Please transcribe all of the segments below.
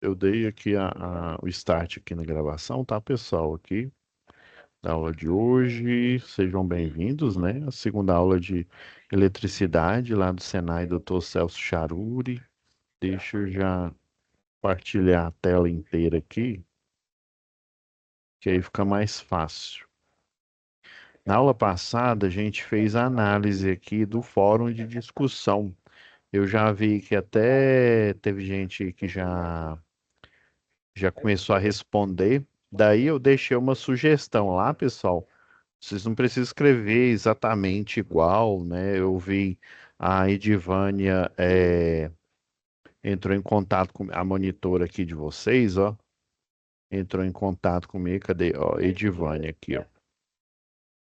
Eu dei aqui o start aqui na gravação, tá, pessoal? Aqui da aula de hoje. Sejam bem-vindos, né? A segunda aula de eletricidade lá do Senai, Dr. Celso Charuri. Deixa eu já partilhar a tela inteira aqui, que aí fica mais fácil. Na aula passada, a gente fez a análise aqui do fórum de discussão. Eu já vi que até teve gente que já começou a responder. Daí eu deixei uma sugestão lá, pessoal. Vocês não precisam escrever exatamente igual, né? Eu vi a Edivânia entrou em contato com a monitora aqui de vocês, ó. Entrou em contato comigo, cadê? Ó, Edivânia aqui, ó.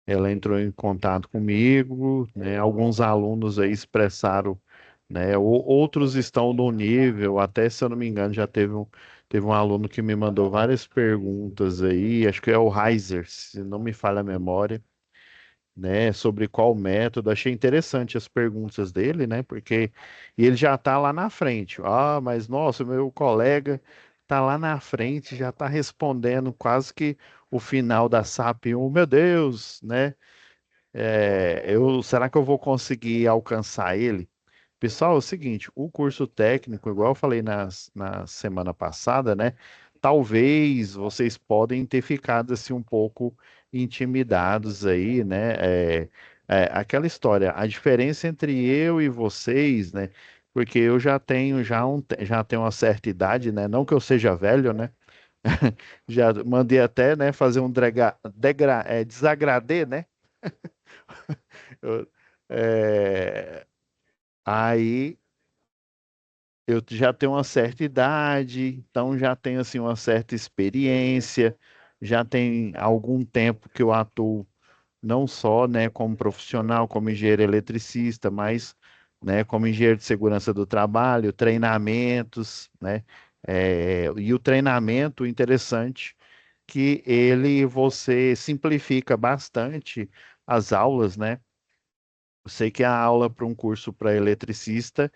Ela entrou em contato comigo, né? Alguns alunos aí expressaram, né? Outros estão no nível, até se eu não me engano, já teve um aluno que me mandou várias perguntas aí, acho que é o Heiser, se não me falha a memória, né? Sobre qual método. Achei interessante as perguntas dele, né? Porque e ele já está lá na frente. Ah, mas nossa, meu colega está lá na frente, já está respondendo quase que o final da SAP 1, meu Deus, né? Será que eu vou conseguir alcançar ele? Pessoal, é o seguinte, o curso técnico, igual eu falei na semana passada, né? Talvez vocês podem ter ficado assim um pouco intimidados aí, né? Aquela história, a diferença entre eu e vocês, né? Porque eu já tenho uma certa idade, né? Não que eu seja velho, né? Já mandei até, né, fazer um desagradê, né? Eu- é, aí eu já tenho uma certa idade, então já tenho assim uma certa experiência, já tem algum tempo que eu atuo não só, né, como profissional, como engenheiro eletricista, mas, né, como engenheiro de segurança do trabalho, treinamentos, né, e o treinamento interessante que você simplifica bastante as aulas, né? Eu sei que a aula para um curso para eletricista,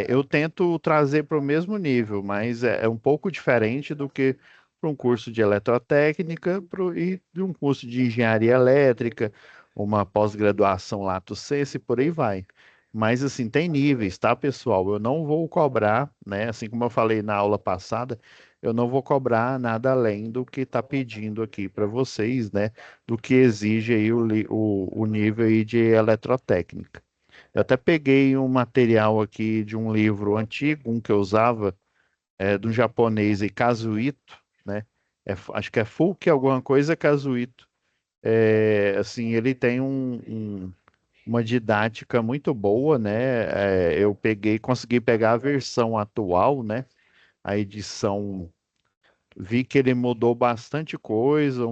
eu tento trazer para o mesmo nível, mas é um pouco diferente do que para um curso de eletrotécnica e de um curso de engenharia elétrica, uma pós-graduação Lato Sensu e por aí vai. Mas assim, tem níveis, tá, pessoal? Eu não vou cobrar, né? Assim como eu falei na aula passada, eu não vou cobrar nada além do que está pedindo aqui para vocês, né? Do que exige aí o nível aí de eletrotécnica. Eu até peguei um material aqui de um livro antigo, um que eu usava, do japonês e Kazuito, né? Acho que é Fuki alguma coisa Kazuito. Assim, ele tem uma didática muito boa, né? Eu consegui pegar a versão atual, né? A edição, vi que ele mudou bastante coisa,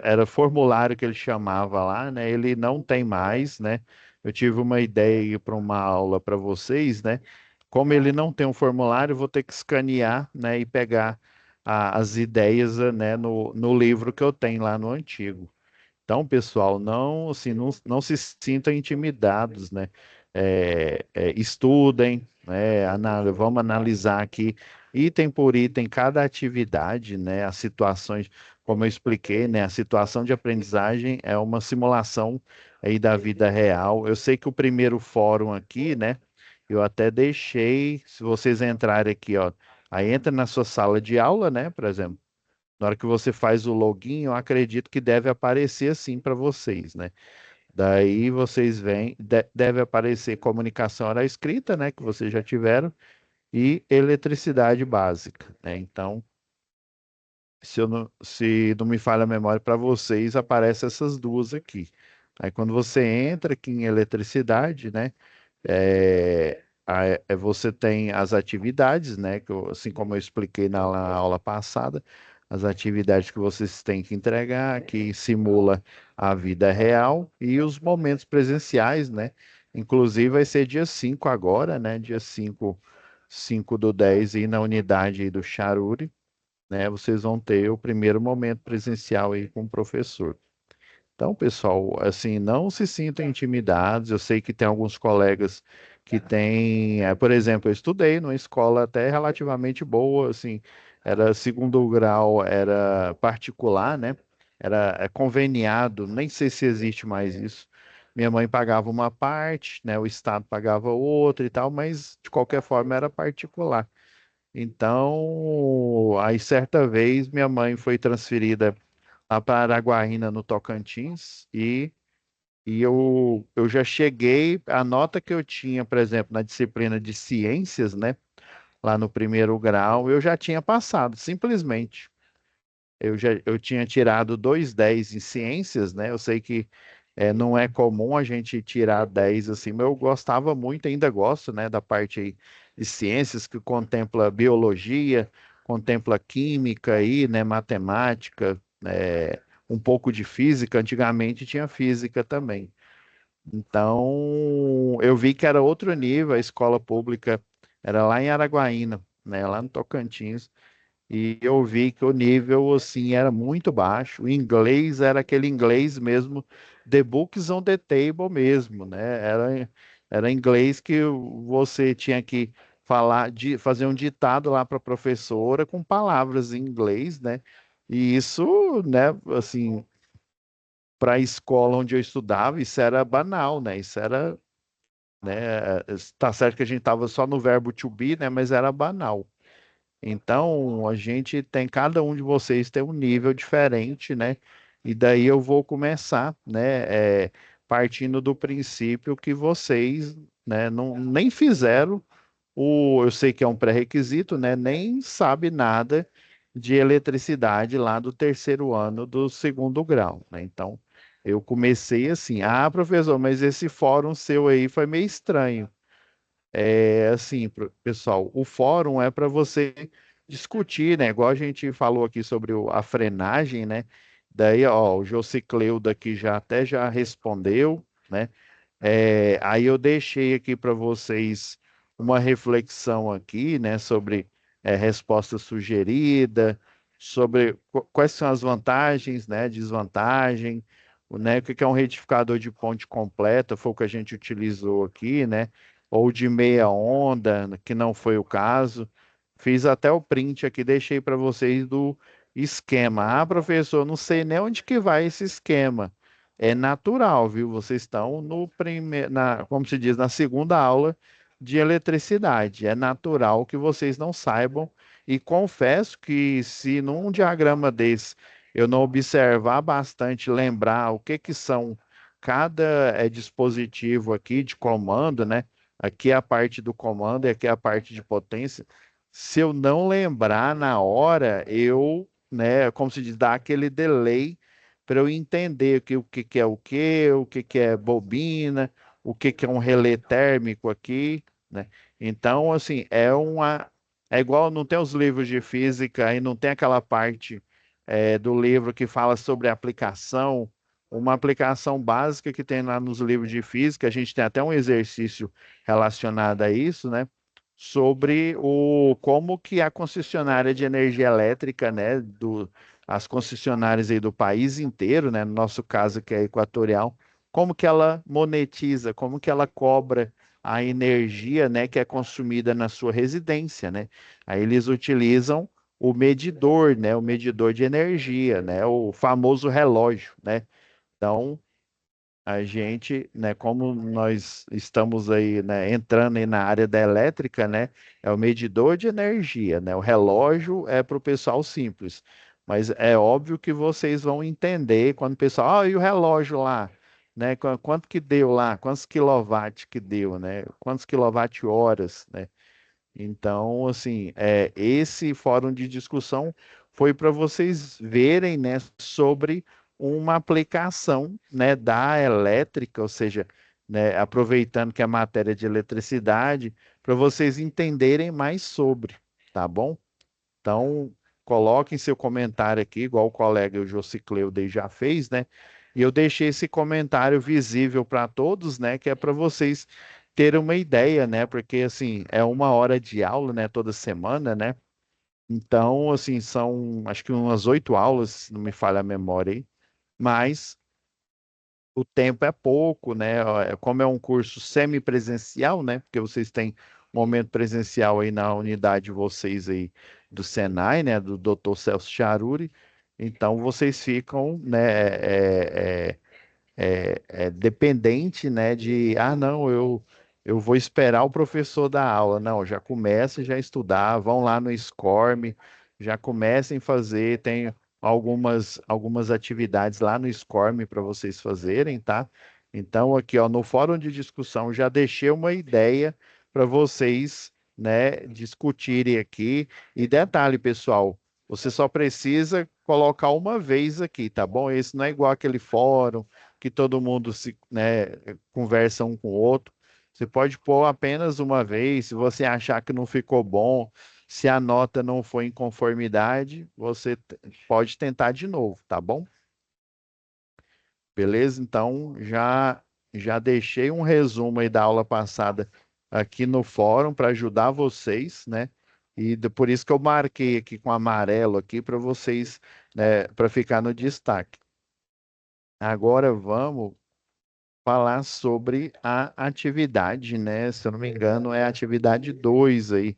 era formulário que ele chamava lá, né? Ele não tem mais, né? Eu tive uma ideia para uma aula para vocês, né? Como ele não tem um formulário, eu vou ter que escanear, né? E pegar as ideias, né? No livro que eu tenho lá no antigo. Então, pessoal, não, assim, não se sintam intimidados, né? Estudem, né? Vamos analisar aqui, item por item, cada atividade, né? As situações, como eu expliquei, né? A situação de aprendizagem é uma simulação aí da vida real. Eu sei que o primeiro fórum aqui, né? Eu até deixei, se vocês entrarem aqui, ó, aí entra na sua sala de aula, né? Por exemplo. Na hora que você faz o login, eu acredito que deve aparecer assim para vocês, né? Daí vocês vêm, deve aparecer comunicação oral escrita, né? Que vocês já tiveram, e eletricidade básica, né? Então, se não me falha a memória para vocês, aparecem essas duas aqui. Aí quando você entra aqui em eletricidade, né? Você tem as atividades, né? Assim como eu expliquei na aula passada, as atividades que vocês têm que entregar, que simula a vida real, e os momentos presenciais, né? Inclusive vai ser dia 5 agora, né? Dia 5/10, e na unidade aí do Charuri, né? Vocês vão ter o primeiro momento presencial aí com o professor. Então, pessoal, assim, não se sintam intimidados. Eu sei que tem alguns colegas que têm, por exemplo, eu estudei numa escola até relativamente boa, assim, era segundo grau, era particular, né? Era conveniado, nem sei se existe mais isso. Minha mãe pagava uma parte, né? O estado pagava outra e tal, mas de qualquer forma era particular. Então, aí certa vez minha mãe foi transferida lá para Araguaína, no Tocantins, e eu já cheguei, a nota que eu tinha, por exemplo, na disciplina de ciências, né, lá no primeiro grau, eu já tinha passado, simplesmente. Eu tinha tirado 2,10 em ciências, né? Eu sei que não é comum a gente tirar 10 assim, mas eu gostava muito, ainda gosto, né, da parte aí de ciências que contempla biologia, contempla química aí, né, matemática, um pouco de física. Antigamente tinha física também. Então, eu vi que era outro nível, a escola pública era lá em Araguaína, né, lá no Tocantins. E eu vi que o nível, assim, era muito baixo. O inglês era aquele inglês mesmo, the books on the table mesmo, né? Era inglês que você tinha que falar, fazer um ditado lá para a professora com palavras em inglês, né? E isso, né, assim, para a escola onde eu estudava, isso era banal, né? Isso era, né? Tá certo que a gente estava só no verbo to be, né? Mas era banal. Então, a gente tem, cada um de vocês tem um nível diferente, né? E daí eu vou começar, né? Partindo do princípio que vocês, né, não, nem fizeram eu sei que é um pré-requisito, né? Nem sabe nada de eletricidade lá do terceiro ano do segundo grau, né? Então, eu comecei assim, professor, mas esse fórum seu aí foi meio estranho. É assim, pessoal, o fórum é para você discutir, né? Igual a gente falou aqui sobre a frenagem, né? Daí, ó, o Josicleudo aqui já até já respondeu, né? Aí eu deixei aqui para vocês uma reflexão aqui, né, sobre resposta sugerida, sobre quais são as vantagens, né, desvantagem, né, o que que é um retificador de ponte completa, foi o que a gente utilizou aqui, né, ou de meia onda, que não foi o caso. Fiz até o print aqui, deixei para vocês do esquema. Professor, não sei nem onde que vai esse esquema. É natural, viu? Vocês estão no primeiro, como se diz, na segunda aula de eletricidade. É natural que vocês não saibam. E confesso que se num diagrama desse eu não observar bastante, lembrar o que que são cada dispositivo aqui de comando, né? Aqui é a parte do comando e aqui é a parte de potência. Se eu não lembrar na hora, né, como se diz, dá aquele delay para eu entender o que que é o que que é bobina, o que que é um relé térmico aqui, né? Então, assim, é igual, não tem os livros de física e não tem aquela parte do livro que fala sobre aplicação, uma aplicação básica que tem lá nos livros de física, a gente tem até um exercício relacionado a isso, né? Sobre como que a concessionária de energia elétrica, né, as concessionárias aí do país inteiro, né, no nosso caso que é Equatorial, como que ela monetiza, como que ela cobra a energia, né, que é consumida na sua residência, né? Aí eles utilizam o medidor, né, o medidor de energia, né, o famoso relógio, né? Então, a gente, né, como nós estamos aí, né, entrando aí na área da elétrica, né, é o medidor de energia, né, o relógio é para o pessoal simples, mas é óbvio que vocês vão entender quando o pessoal, e o relógio lá, né, quanto que deu lá, quantos quilowatts que deu, né, quantos quilowatt-horas, né, então, assim, esse fórum de discussão foi para vocês verem, né, sobre uma aplicação, né, da elétrica, ou seja, né, aproveitando que é matéria de eletricidade, para vocês entenderem mais sobre, tá bom? Então, coloquem seu comentário aqui, igual o colega o Josicleude já fez, né? E eu deixei esse comentário visível para todos, né? Que é para vocês terem uma ideia, né? Porque, assim, é uma hora de aula, né? Toda semana, né? Então, assim, são acho que umas 8 aulas, se não me falha a memória aí. Mas o tempo é pouco, né? Como é um curso semipresencial, né? Porque vocês têm um momento presencial aí na unidade de vocês aí do Senai, né? Do Dr. Celso Charuri. Então vocês ficam, né? Dependente, né, de, não, eu vou esperar o professor dar aula. Não, já comecem já a estudar, vão lá no SCORM, já comecem a fazer, tem algumas atividades lá no SCORM para vocês fazerem, tá? Então, aqui, ó, no fórum de discussão, já deixei uma ideia para vocês, né, discutirem aqui. E detalhe, pessoal, você só precisa colocar uma vez aqui, tá bom? Esse não é igual aquele fórum que todo mundo se, né, conversa um com o outro. Você pode pôr apenas uma vez, se você achar que não ficou bom, se a nota não foi em conformidade, você pode tentar de novo, tá bom? Beleza? Então, já deixei um resumo aí da aula passada aqui no fórum para ajudar vocês, né? E por isso que eu marquei aqui com amarelo aqui para vocês, né, para ficar no destaque. Agora vamos falar sobre a atividade, né? Se eu não me engano, é a atividade 2 aí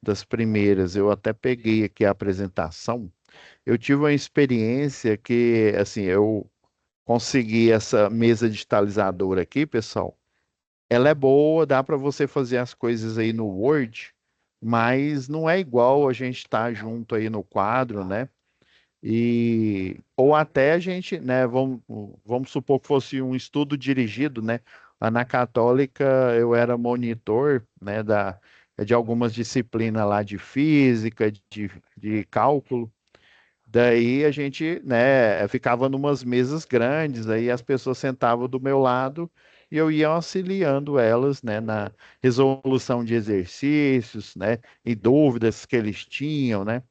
das primeiras. Eu até peguei aqui a apresentação. Eu tive uma experiência que, assim, eu consegui essa mesa digitalizadora aqui, pessoal. Ela é boa, dá para você fazer as coisas aí no Word, mas não é igual a gente estar junto aí no quadro, né? E ou até a gente, né, vamos supor que fosse um estudo dirigido, né? Lá na Católica eu era monitor, né, de algumas disciplinas lá de física, de cálculo. Daí a gente, né, ficava numas mesas grandes, aí as pessoas sentavam do meu lado e eu ia auxiliando elas, né, na resolução de exercícios, né, e dúvidas que eles tinham, né?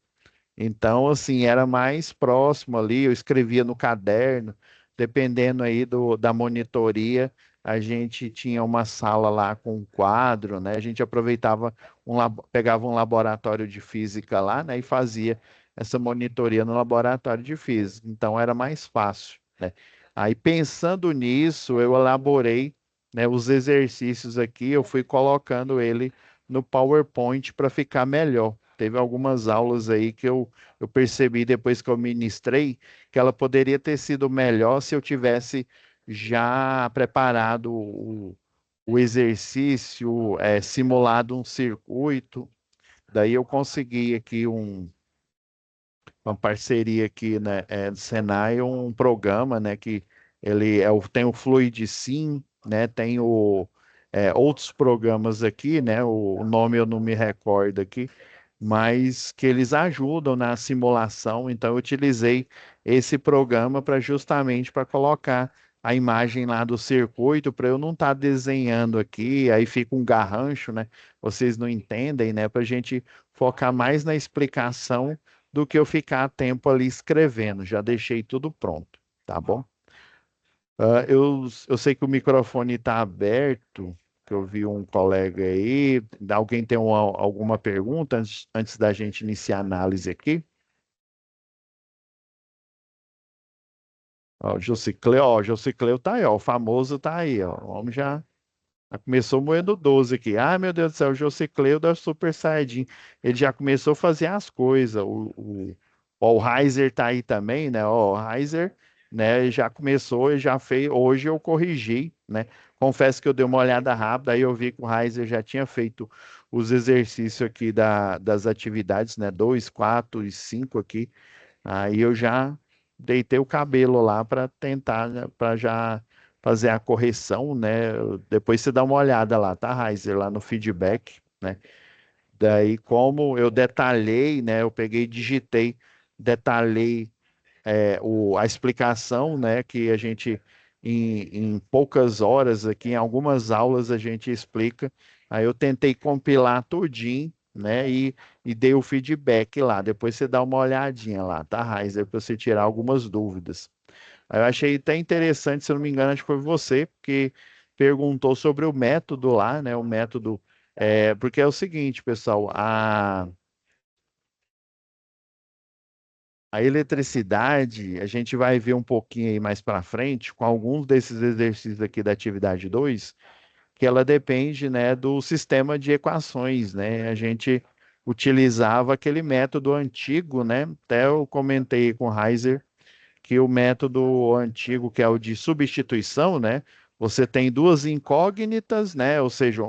Então, assim, era mais próximo ali, eu escrevia no caderno, dependendo aí da monitoria, a gente tinha uma sala lá com um quadro, né? A gente aproveitava, pegava um laboratório de física lá, né? E fazia essa monitoria no laboratório de física. Então, era mais fácil, né? Aí, pensando nisso, eu elaborei, né, os exercícios aqui, eu fui colocando ele no PowerPoint para ficar melhor. Teve algumas aulas aí que eu percebi depois que eu ministrei que ela poderia ter sido melhor se eu tivesse já preparado o exercício, simulado um circuito. Daí eu consegui aqui uma parceria aqui, né, do Senai, um programa, né, que tem o Fluid Sim, né, tem outros programas aqui, né, o nome eu não me recordo aqui, mas que eles ajudam na simulação. Então, eu utilizei esse programa para justamente para colocar a imagem lá do circuito, para eu não estar desenhando aqui, aí fica um garrancho, né? Vocês não entendem, né? Para a gente focar mais na explicação do que eu ficar a tempo ali escrevendo. Já deixei tudo pronto, tá bom? Eu sei que o microfone está aberto, que eu vi um colega aí. Alguém tem alguma pergunta antes da gente iniciar a análise aqui? Ó, o Josicleu tá aí, ó, o famoso tá aí, ó. O homem já começou moendo 12 aqui. Ai, meu Deus do céu, o Josicleu da Super Saiyajin. Ele já começou a fazer as coisas. Ó, o Heiser tá aí também, né? Ó, o Heiser, né, já começou e já fez. Hoje eu corrigi, né? Confesso que eu dei uma olhada rápida, aí eu vi que o Heiser já tinha feito os exercícios aqui das atividades, né? 2, 4 e 5 aqui. Aí eu já deitei o cabelo lá para tentar, né, para já fazer a correção, né? Depois você dá uma olhada lá, tá, Raizer, lá no feedback, né? Daí, como eu detalhei, né? Eu peguei, digitei, detalhei a explicação, né, que a gente, em poucas horas aqui, em algumas aulas, a gente explica. Aí eu tentei compilar tudinho, né, e dei o feedback lá. Depois você dá uma olhadinha lá, tá, Raizer, para você tirar algumas dúvidas. Aí eu achei até interessante, se eu não me engano, acho que foi você, porque perguntou sobre o método lá, né, o método. Porque é o seguinte, pessoal, A eletricidade, a gente vai ver um pouquinho aí mais para frente, com alguns desses exercícios aqui da atividade 2, que ela depende, né, do sistema de equações, né? A gente utilizava aquele método antigo, né? Até eu comentei com o Heiser que o método antigo, que é o de substituição, né? Você tem duas incógnitas, né? Ou seja,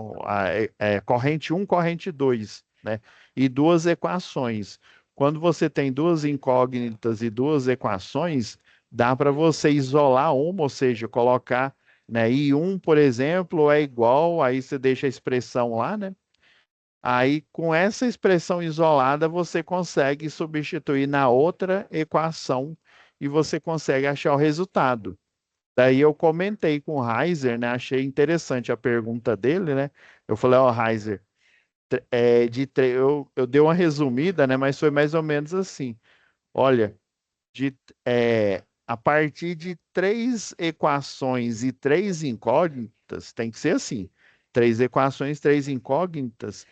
corrente um, corrente 2, né? E duas equações. Quando você tem duas incógnitas e duas equações, dá para você isolar uma, ou seja, colocar, né? E um, por exemplo, é igual, aí você deixa a expressão lá, né? Aí, com essa expressão isolada, você consegue substituir na outra equação e você consegue achar o resultado. Daí eu comentei com o Heiser, né? Achei interessante a pergunta dele, né? Eu falei, ó, Heiser, eu dei uma resumida, né? Mas foi mais ou menos assim. Olha, a partir de três equações e três incógnitas, tem que ser assim. Três equações, três incógnitas,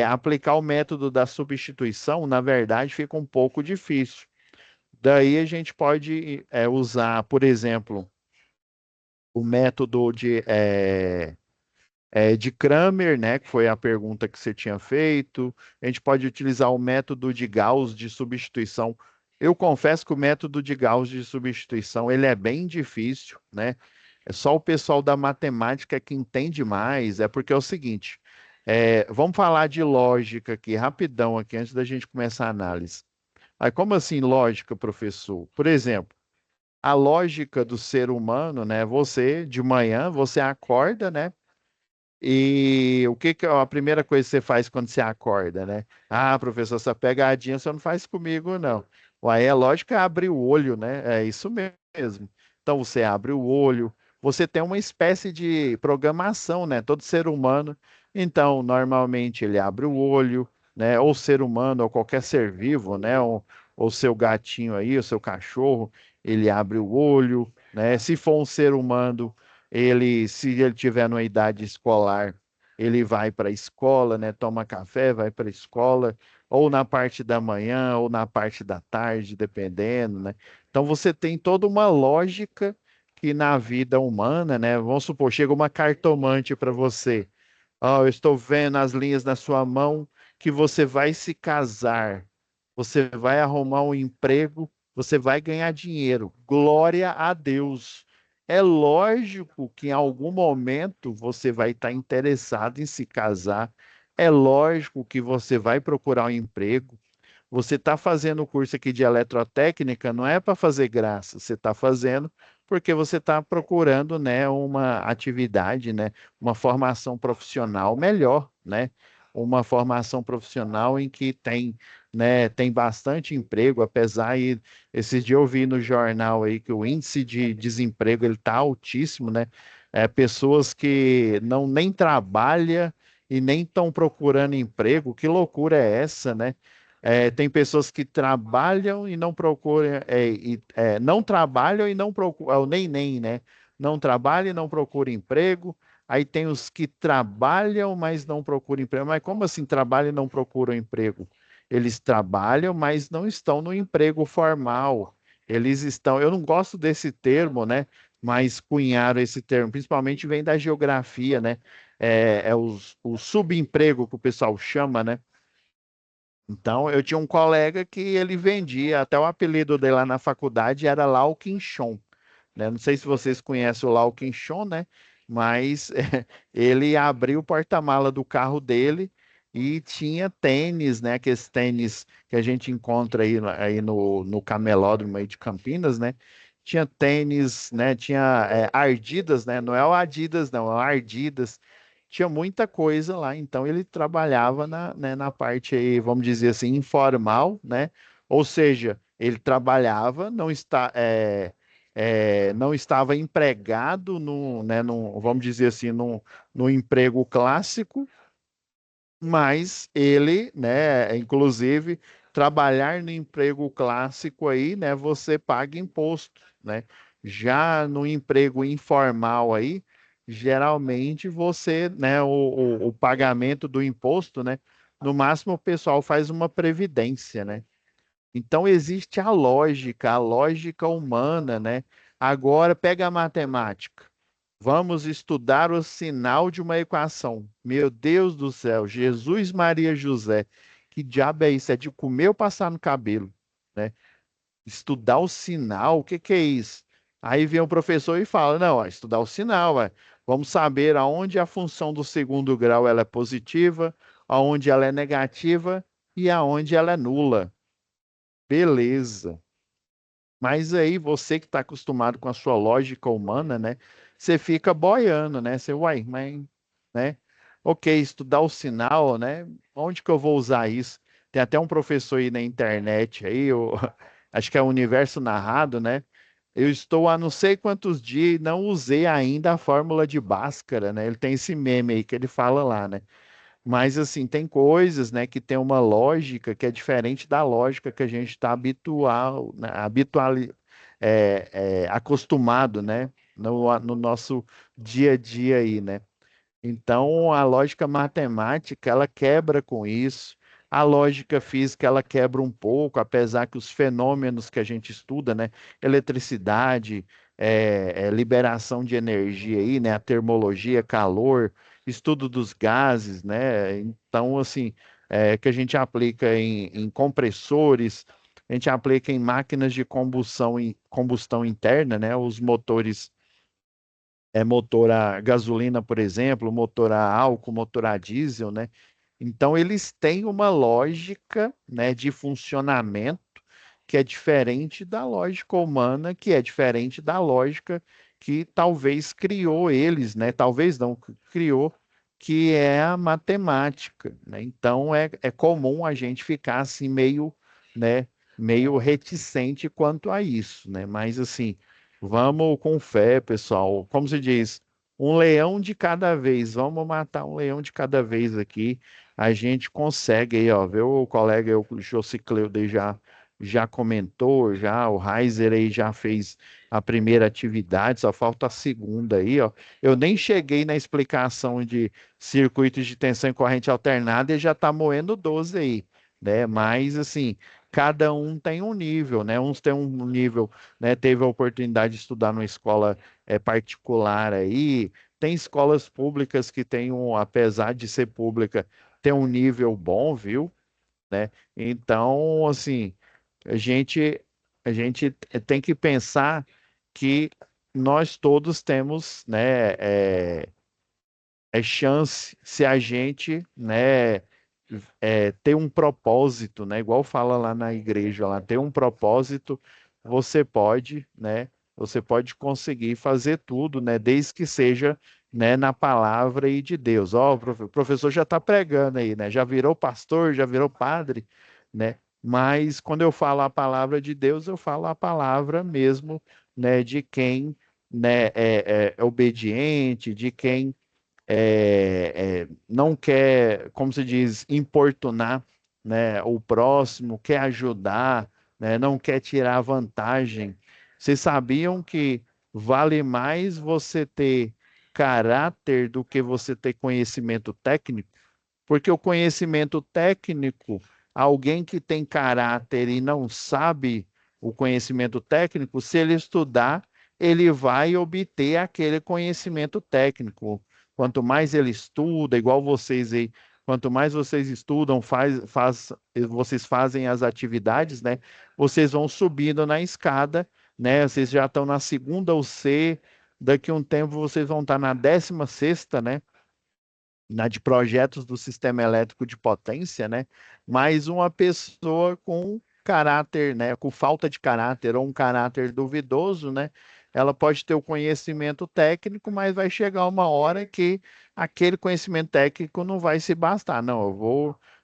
aplicar o método da substituição, na verdade, fica um pouco difícil. Daí a gente pode usar, por exemplo, o método de Cramer, né, que foi a pergunta que você tinha feito. A gente pode utilizar o método de Gauss de substituição. Eu confesso que o método de Gauss de substituição ele é bem difícil, né? É só o pessoal da matemática que entende mais. É porque é o seguinte, vamos falar de lógica aqui, rapidão aqui, antes da gente começar a análise. Aí, como assim lógica, professor? Por exemplo, a lógica do ser humano, né? Você, de manhã, você acorda, né? E o que que é a primeira coisa que você faz quando você acorda, né? Ah, professor, essa pegadinha você não faz comigo, não. Uai, é lógico que é abrir o olho, né? É isso mesmo. Então você abre o olho, você tem uma espécie de programação, né? Todo ser humano. Então, normalmente ele abre o olho, né? Ou ser humano, ou qualquer ser vivo, né? Ou seu gatinho aí, o seu cachorro, ele abre o olho, né? Se for um ser humano se ele tiver numa idade escolar, ele vai para a escola, né? Toma café, vai para a escola, ou na parte da manhã, ou na parte da tarde, dependendo, né? Então você tem toda uma lógica que na vida humana, né? Vamos supor, chega uma cartomante para você. Ó, eu estou vendo as linhas na sua mão que você vai se casar, você vai arrumar um emprego, você vai ganhar dinheiro. Glória a Deus. É lógico que em algum momento você vai estar interessado em se casar. É lógico que você vai procurar um emprego. Você está fazendo o curso aqui de eletrotécnica, não é para fazer graça, você está fazendo porque você está procurando, né, uma atividade, né, uma formação profissional melhor, né, uma formação profissional em que tem, né, tem bastante emprego, apesar e esses dias eu vi no jornal aí que o índice de desemprego ele está altíssimo, né, pessoas que não nem trabalham e nem estão procurando emprego, que loucura é essa, né? Tem pessoas que trabalham e não procuram, não trabalham e não procuram, é o nem, né? Não trabalham e não procuram emprego. Aí tem os que trabalham, mas não procuram emprego. Mas como assim trabalham e não procuram emprego? Eles trabalham, mas não estão no emprego formal. Eles estão, eu não gosto desse termo, né? Mas cunharam esse termo, principalmente vem da geografia, né? O subemprego que o pessoal chama, né? Então, eu tinha um colega que ele vendia, até o apelido dele lá na faculdade era Lau Quinchon, né? Não sei se vocês conhecem o Lau Quinchon, né? Mas ele abriu o porta-mala do carro dele e tinha tênis, né? Aqueles tênis que a gente encontra aí no camelódromo aí de Campinas, né? Tinha tênis, né? Tinha Adidas, né? Não é o Adidas, não, é o Adidas. Tinha muita coisa lá, então ele trabalhava na parte aí, vamos dizer assim, informal, né? Ou seja, ele trabalhava, não estava empregado vamos dizer assim, no emprego clássico, mas ele, né, inclusive, trabalhar no emprego clássico aí, né, você paga imposto, né? Já no emprego informal aí, geralmente você, né, o pagamento do imposto, né, no máximo o pessoal faz uma previdência, né? Então existe a lógica humana, né? Agora pega a matemática. Vamos estudar o sinal de uma equação. Meu Deus do céu, Jesus, Maria, José. Que diabo é isso? É de comer ou passar no cabelo, né? Estudar o sinal, o que que é isso? Aí vem o professor e fala, não, ó, estudar o sinal, ó. Vamos saber aonde a função do segundo grau ela é positiva, aonde ela é negativa e aonde ela é nula. Beleza. Mas aí você que está acostumado com a sua lógica humana, né? Você fica boiando, né? Você, uai, mas, né? Ok, estudar o sinal, né? Onde que eu vou usar isso? Tem até um professor aí na internet aí, acho que é o Universo Narrado, né? Eu estou há não sei quantos dias e não usei ainda a fórmula de Bhaskara, né? Ele tem esse meme aí que ele fala lá, né? Mas assim, tem coisas, né, que tem uma lógica que é diferente da lógica que a gente está habitual, né, acostumado, né, no nosso dia a dia aí, né? Então, a lógica matemática, ela quebra com isso. A lógica física, ela quebra um pouco, apesar que os fenômenos que a gente estuda, né, eletricidade, liberação de energia aí, né, a termologia, calor, estudo dos gases, né, então, assim, que a gente aplica em compressores, a gente aplica em máquinas de combustão interna, né, os motores motor a gasolina, por exemplo, motor a álcool, motor a diesel, né? Então eles têm uma lógica, né, de funcionamento que é diferente da lógica humana, que é diferente da lógica que talvez criou eles, né? Talvez não criou, que é a matemática, né? Então é comum a gente ficar assim meio, né, meio reticente quanto a isso, né? Mas assim, vamos com fé, pessoal. Como se diz, um leão de cada vez. Vamos matar um leão de cada vez aqui. A gente consegue aí, ó. Ver o colega, o Josicleude já comentou, já o Reiser aí já fez a primeira atividade, só falta a segunda aí, ó. Eu nem cheguei na explicação de circuitos de tensão e corrente alternada e já está moendo 12 aí, né? Mas assim, cada um tem um nível, né? Uns têm um nível, né? Teve a oportunidade de estudar numa escola particular aí. Tem escolas públicas que têm um, apesar de ser pública, tem um nível bom, viu? Né? Então, assim, a gente a gente tem que pensar que nós todos temos, né, chance se a gente, né, ter um propósito, né? Igual fala lá na igreja, lá ter um propósito, você pode, né? Você pode conseguir fazer tudo, né? Desde que seja, né, na palavra e de Deus. Ó, o professor já está pregando aí, né? Já virou pastor, já virou padre, né? Mas quando eu falo a palavra de Deus, eu falo a palavra mesmo, né? De quem, né, é obediente, de quem não quer, como se diz, importunar, né, o próximo, quer ajudar, né, não quer tirar vantagem. Vocês sabiam que vale mais você ter caráter do que você ter conhecimento técnico? Porque o conhecimento técnico, alguém que tem caráter e não sabe o conhecimento técnico, se ele estudar, ele vai obter aquele conhecimento técnico. Quanto mais ele estuda, igual vocês aí, quanto mais vocês estudam, vocês fazem as atividades, né? Vocês vão subindo na escada, né? Vocês já estão na segunda ou C, daqui a um tempo vocês vão estar na 16ª, né? Na de projetos do sistema elétrico de potência, né? Mas uma pessoa com caráter, né? Com falta de caráter ou um caráter duvidoso, né? Ela pode ter o conhecimento técnico, mas vai chegar uma hora que aquele conhecimento técnico não vai se bastar. Não,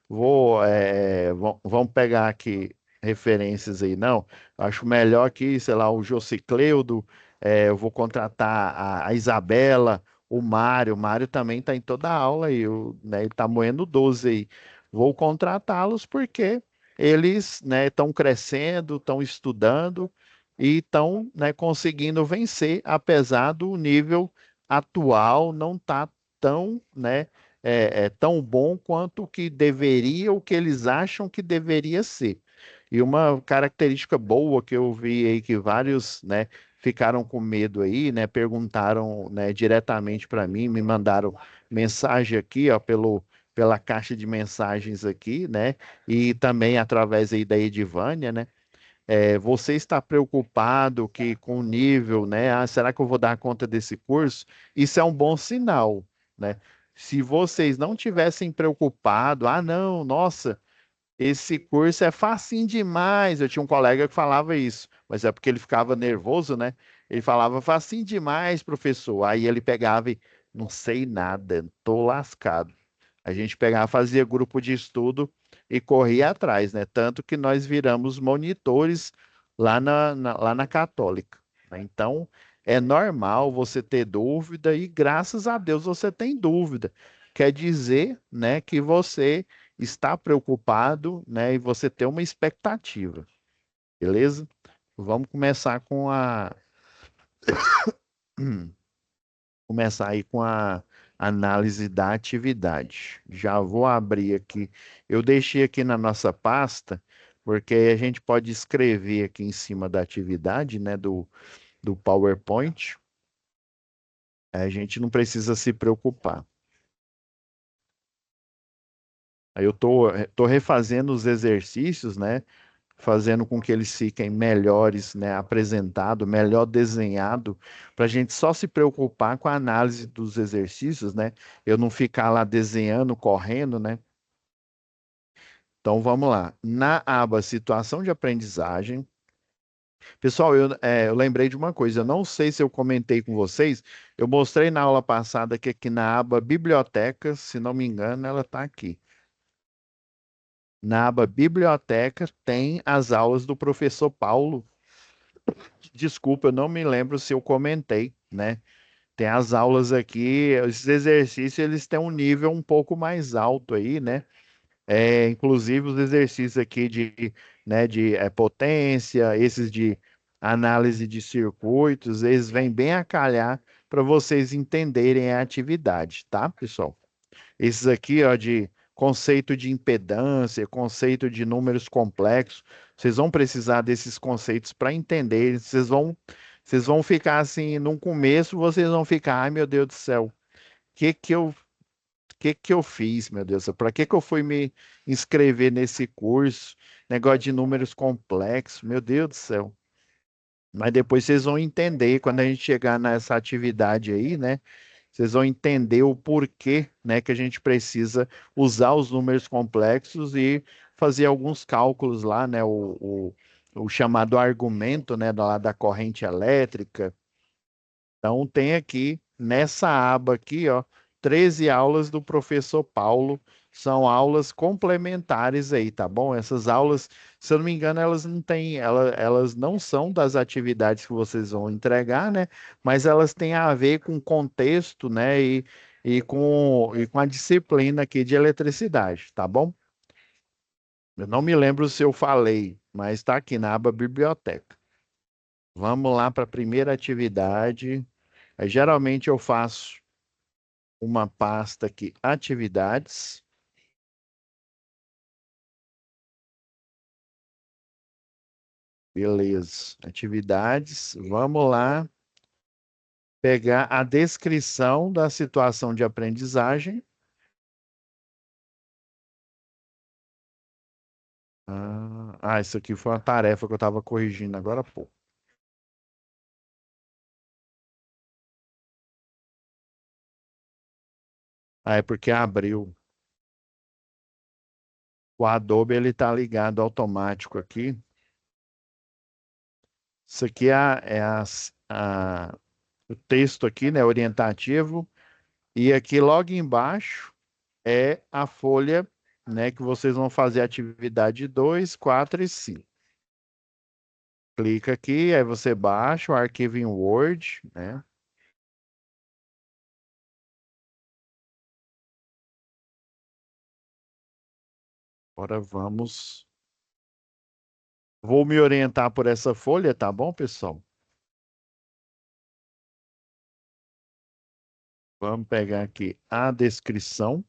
vamos pegar aqui referências aí, não. Acho melhor que, sei lá, o Josicleudo, eu vou contratar a Isabela, o Mário também está em toda a aula aí, né, ele está moendo 12 aí. Vou contratá-los porque eles, né, estão crescendo, estão estudando e estão, né, conseguindo vencer, apesar do nível atual não estar tão, né, tão bom quanto o que deveria, o que eles acham que deveria ser. E uma característica boa que eu vi aí que vários, né, ficaram com medo aí, né, perguntaram, né, diretamente para mim, me mandaram mensagem aqui, ó, pela caixa de mensagens aqui, né, e também através aí da Edivânia, né, você está preocupado que com o nível, né? Ah, será que eu vou dar conta desse curso? Isso é um bom sinal, né? Se vocês não tivessem preocupado, ah, não, nossa, esse curso é facinho demais. Eu tinha um colega que falava isso, mas é porque ele ficava nervoso, né? Ele falava facinho demais, professor. Aí ele pegava e não sei nada, tô lascado. A gente pegava, fazia grupo de estudo e corria atrás, né? Tanto que nós viramos monitores lá na Católica, né? Então, é normal você ter dúvida e graças a Deus você tem dúvida. Quer dizer, né, que você está preocupado, né, e você tem uma expectativa, beleza? Vamos começar com a começar aí com a análise da atividade. Já vou abrir aqui. Eu deixei aqui na nossa pasta, porque aí a gente pode escrever aqui em cima da atividade, né, do PowerPoint. A gente não precisa se preocupar. Aí eu tô refazendo os exercícios, né, fazendo com que eles fiquem melhores, né, apresentado, melhor desenhado, para a gente só se preocupar com a análise dos exercícios, né? Eu não ficar lá desenhando, correndo, né? Então vamos lá. Na aba Situação de Aprendizagem, pessoal, eu lembrei de uma coisa. Eu não sei se eu comentei com vocês. Eu mostrei na aula passada que aqui na aba Biblioteca, se não me engano, ela está aqui. Na aba Biblioteca tem as aulas do professor Paulo. Desculpa, eu não me lembro se eu comentei, né? Tem as aulas aqui, esses exercícios eles têm um nível um pouco mais alto aí, né? Inclusive os exercícios aqui de potência, esses de análise de circuitos, eles vêm bem a calhar para vocês entenderem a atividade, tá, pessoal? Esses aqui, ó, de conceito de impedância, conceito de números complexos, vocês vão precisar desses conceitos para entender. Vocês vão ficar assim, no começo, vocês vão ficar, ai meu Deus do céu, o que que eu fiz, meu Deus? Para que que eu fui me inscrever nesse curso? Negócio de números complexos, meu Deus do céu. Mas depois vocês vão entender quando a gente chegar nessa atividade aí, né? Vocês vão entender o porquê, né, que a gente precisa usar os números complexos e fazer alguns cálculos lá, né? O chamado argumento, né, da corrente elétrica. Então, tem aqui, nessa aba aqui, ó, 13 aulas do professor Paulo. São aulas complementares aí, tá bom? Essas aulas, se eu não me engano, elas não têm, elas não são das atividades que vocês vão entregar, né? Mas elas têm a ver com o contexto, né? E com a disciplina aqui de eletricidade, tá bom? Eu não me lembro se eu falei, mas está aqui na aba Biblioteca. Vamos lá para a primeira atividade. Geralmente eu faço uma pasta aqui, atividades, beleza, atividades, vamos lá pegar a descrição da situação de aprendizagem. Isso aqui foi uma tarefa que eu estava corrigindo agora há pouco. É porque abriu. O Adobe ele está ligado automático aqui. Isso aqui a- o texto aqui, né, orientativo, e aqui logo embaixo é a folha, né, que vocês vão fazer a atividade 2, 4 e 5. Clica aqui, aí você baixa o arquivo em Word, né? Agora vamos. Vou me orientar por essa folha, tá bom, pessoal? Vamos pegar aqui a descrição.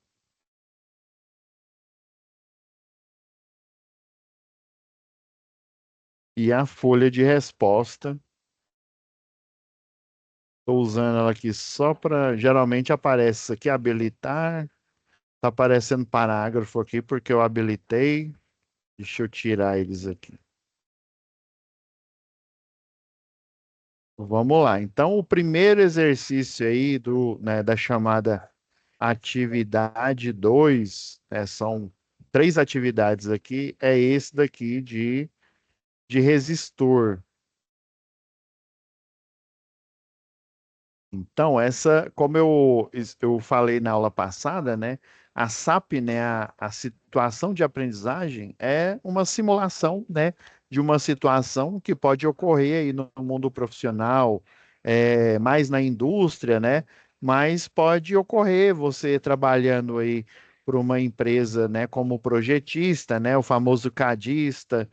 E a folha de resposta, estou usando ela aqui só para. Geralmente aparece isso aqui, habilitar. Está aparecendo parágrafo aqui porque eu habilitei. Deixa eu tirar eles aqui. Vamos lá. Então, o primeiro exercício aí da chamada atividade 2, né, são três atividades aqui, é esse daqui de resistor. Então, como eu falei na aula passada, né, a SAP, né, a situação de aprendizagem é uma simulação, né, de uma situação que pode ocorrer aí no mundo profissional, mais na indústria, né, mas pode ocorrer você trabalhando aí para uma empresa, né, como projetista, né, o famoso cadista,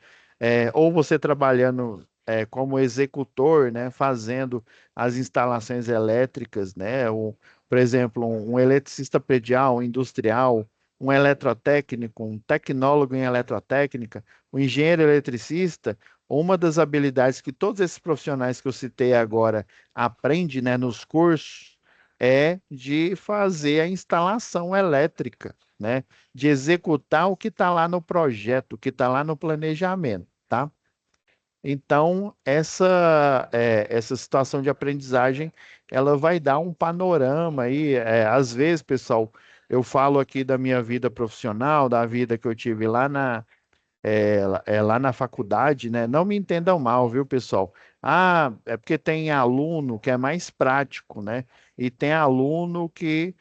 ou você trabalhando como executor, né, fazendo as instalações elétricas, né? Por exemplo, um eletricista predial, um industrial, um eletrotécnico, um tecnólogo em eletrotécnica, um engenheiro eletricista, uma das habilidades que todos esses profissionais que eu citei agora aprendem, né, nos cursos é de fazer a instalação elétrica, né? De executar o que está lá no projeto, o que está lá no planejamento, tá? Então, essa situação de aprendizagem, ela vai dar um panorama aí. Às vezes, pessoal, eu falo aqui da minha vida profissional, da vida que eu tive lá na faculdade, né? Não me entendam mal, viu, pessoal? Ah, é porque tem aluno que é mais prático, né? E tem aluno que,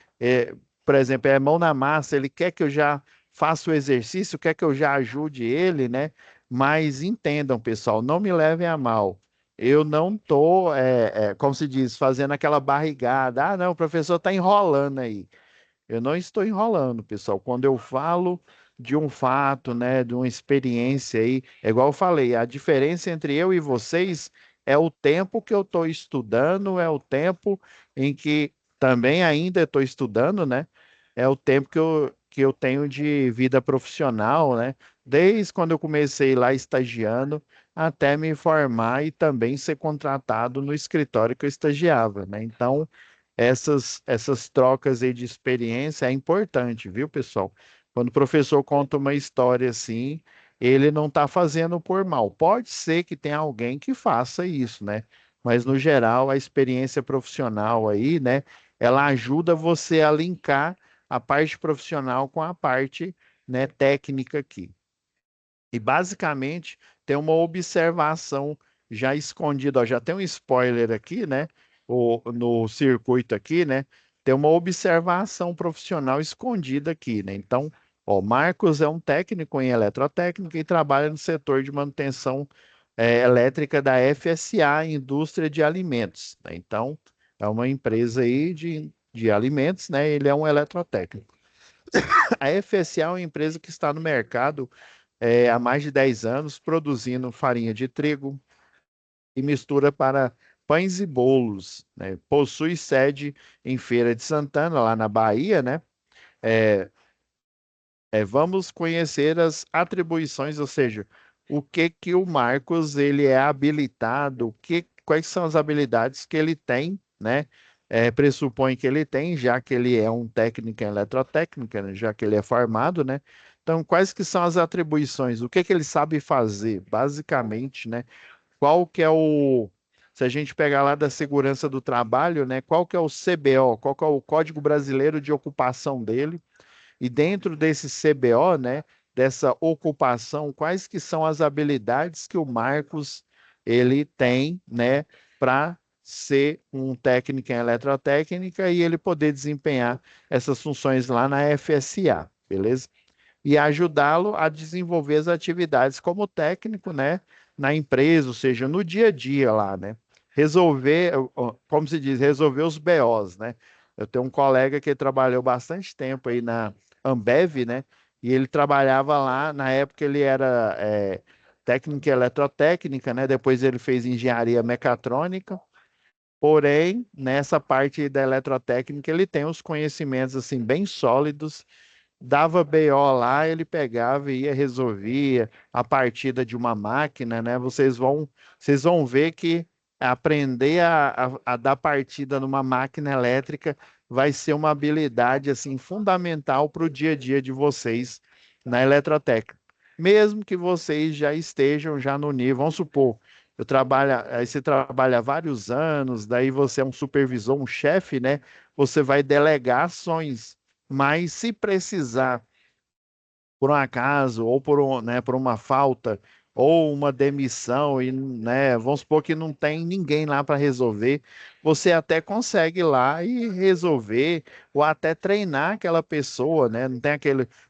por exemplo, é mão na massa, ele quer que eu já faça o exercício, quer que eu já ajude ele, né? Mas entendam, pessoal, não me levem a mal. Eu não estou, como se diz, fazendo aquela barrigada. Ah, não, o professor está enrolando aí. Eu não estou enrolando, pessoal. Quando eu falo de um fato, né, de uma experiência aí, é igual eu falei, a diferença entre eu e vocês é o tempo que eu estou estudando, é o tempo em que também ainda estou estudando, né? É o tempo que eu tenho de vida profissional, né? Desde quando eu comecei lá estagiando até me formar e também ser contratado no escritório que eu estagiava, né? Então, essas trocas aí de experiência é importante, viu, pessoal? Quando o professor conta uma história assim, ele não está fazendo por mal. Pode ser que tenha alguém que faça isso, né? Mas no geral, a experiência profissional aí, né, ela ajuda você a linkar a parte profissional com a parte, né, técnica aqui. E basicamente tem uma observação já escondida, ó, já tem um spoiler aqui, né? No circuito aqui, né? Tem uma observação profissional escondida aqui, né? Então, ó, Marcos é um técnico em eletrotécnica e trabalha no setor de manutenção elétrica da FSA, Indústria de Alimentos, né? Então, é uma empresa aí de alimentos, né? Ele é um eletrotécnico. A FSA é uma empresa que está no mercado há mais de 10 anos, produzindo farinha de trigo e mistura para pães e bolos, né? Possui sede em Feira de Santana, lá na Bahia, né? É, vamos conhecer as atribuições, ou seja, o que que o Marcos ele é habilitado, quais são as habilidades que ele tem, né? Pressupõe que ele tem, já que ele é um técnico em eletrotécnica, né? Já que ele é formado, né? Então, quais que são as atribuições? O que que ele sabe fazer, basicamente, né? Qual que é se a gente pegar lá da segurança do trabalho, né? Qual que é o CBO? Qual que é o Código Brasileiro de Ocupação dele? E dentro desse CBO, né, dessa ocupação, quais que são as habilidades que o Marcos ele tem, né, para ser um técnico em eletrotécnica e ele poder desempenhar essas funções lá na FSA, beleza? E ajudá-lo a desenvolver as atividades como técnico, né, na empresa, ou seja, no dia a dia lá, né? Resolver, como se diz, resolver os BOs, né? Eu tenho um colega que trabalhou bastante tempo aí na Ambev, né? E ele trabalhava lá, na época ele era técnico em eletrotécnica, né? Depois ele fez engenharia mecatrônica. Porém, nessa parte da eletrotécnica, ele tem os conhecimentos assim bem sólidos dava BO lá, ele pegava e ia resolvia a partida de uma máquina, né? Vocês vão ver que aprender a dar partida numa máquina elétrica vai ser uma habilidade assim fundamental para o dia a dia de vocês na eletrotécnica. Mesmo que vocês já estejam já no nível, vamos supor, aí você trabalha há vários anos, daí você é um supervisor, um chefe, né? Você vai delegar ações, mas se precisar por um acaso, ou por uma falta, ou uma demissão, e, né, vamos supor que não tem ninguém lá para resolver, você até consegue ir lá e resolver, ou até treinar aquela pessoa, né? Não tem